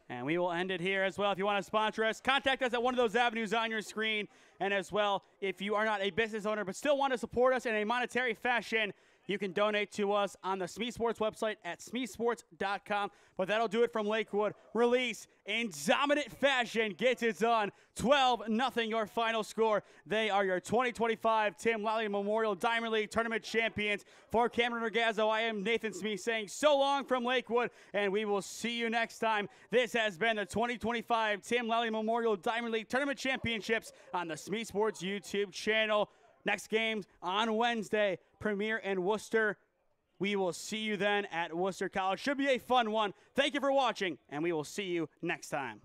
And we will end it here as well. If you want to sponsor us, contact us at one of those avenues on your screen. And as well, if you are not a business owner but still want to support us in a monetary fashion, you can donate to us on the SmeeSports website at SmeeSports.com. But that'll do it from Lakewood. Release in dominant fashion gets it done. 12-0 your final score. They are your 2025 Tim Lally Memorial Diamond League Tournament champions. For Cameron Ragazzo, I am Nathan Smee saying so long from Lakewood, and we will see you next time. This has been the 2025 Tim Lally Memorial Diamond League Tournament Championships on the SmeeSports YouTube channel. Next games on Wednesday, Premier and Worcester. We will see you then at Worcester College. Should be a fun one. Thank you for watching, and we will see you next time.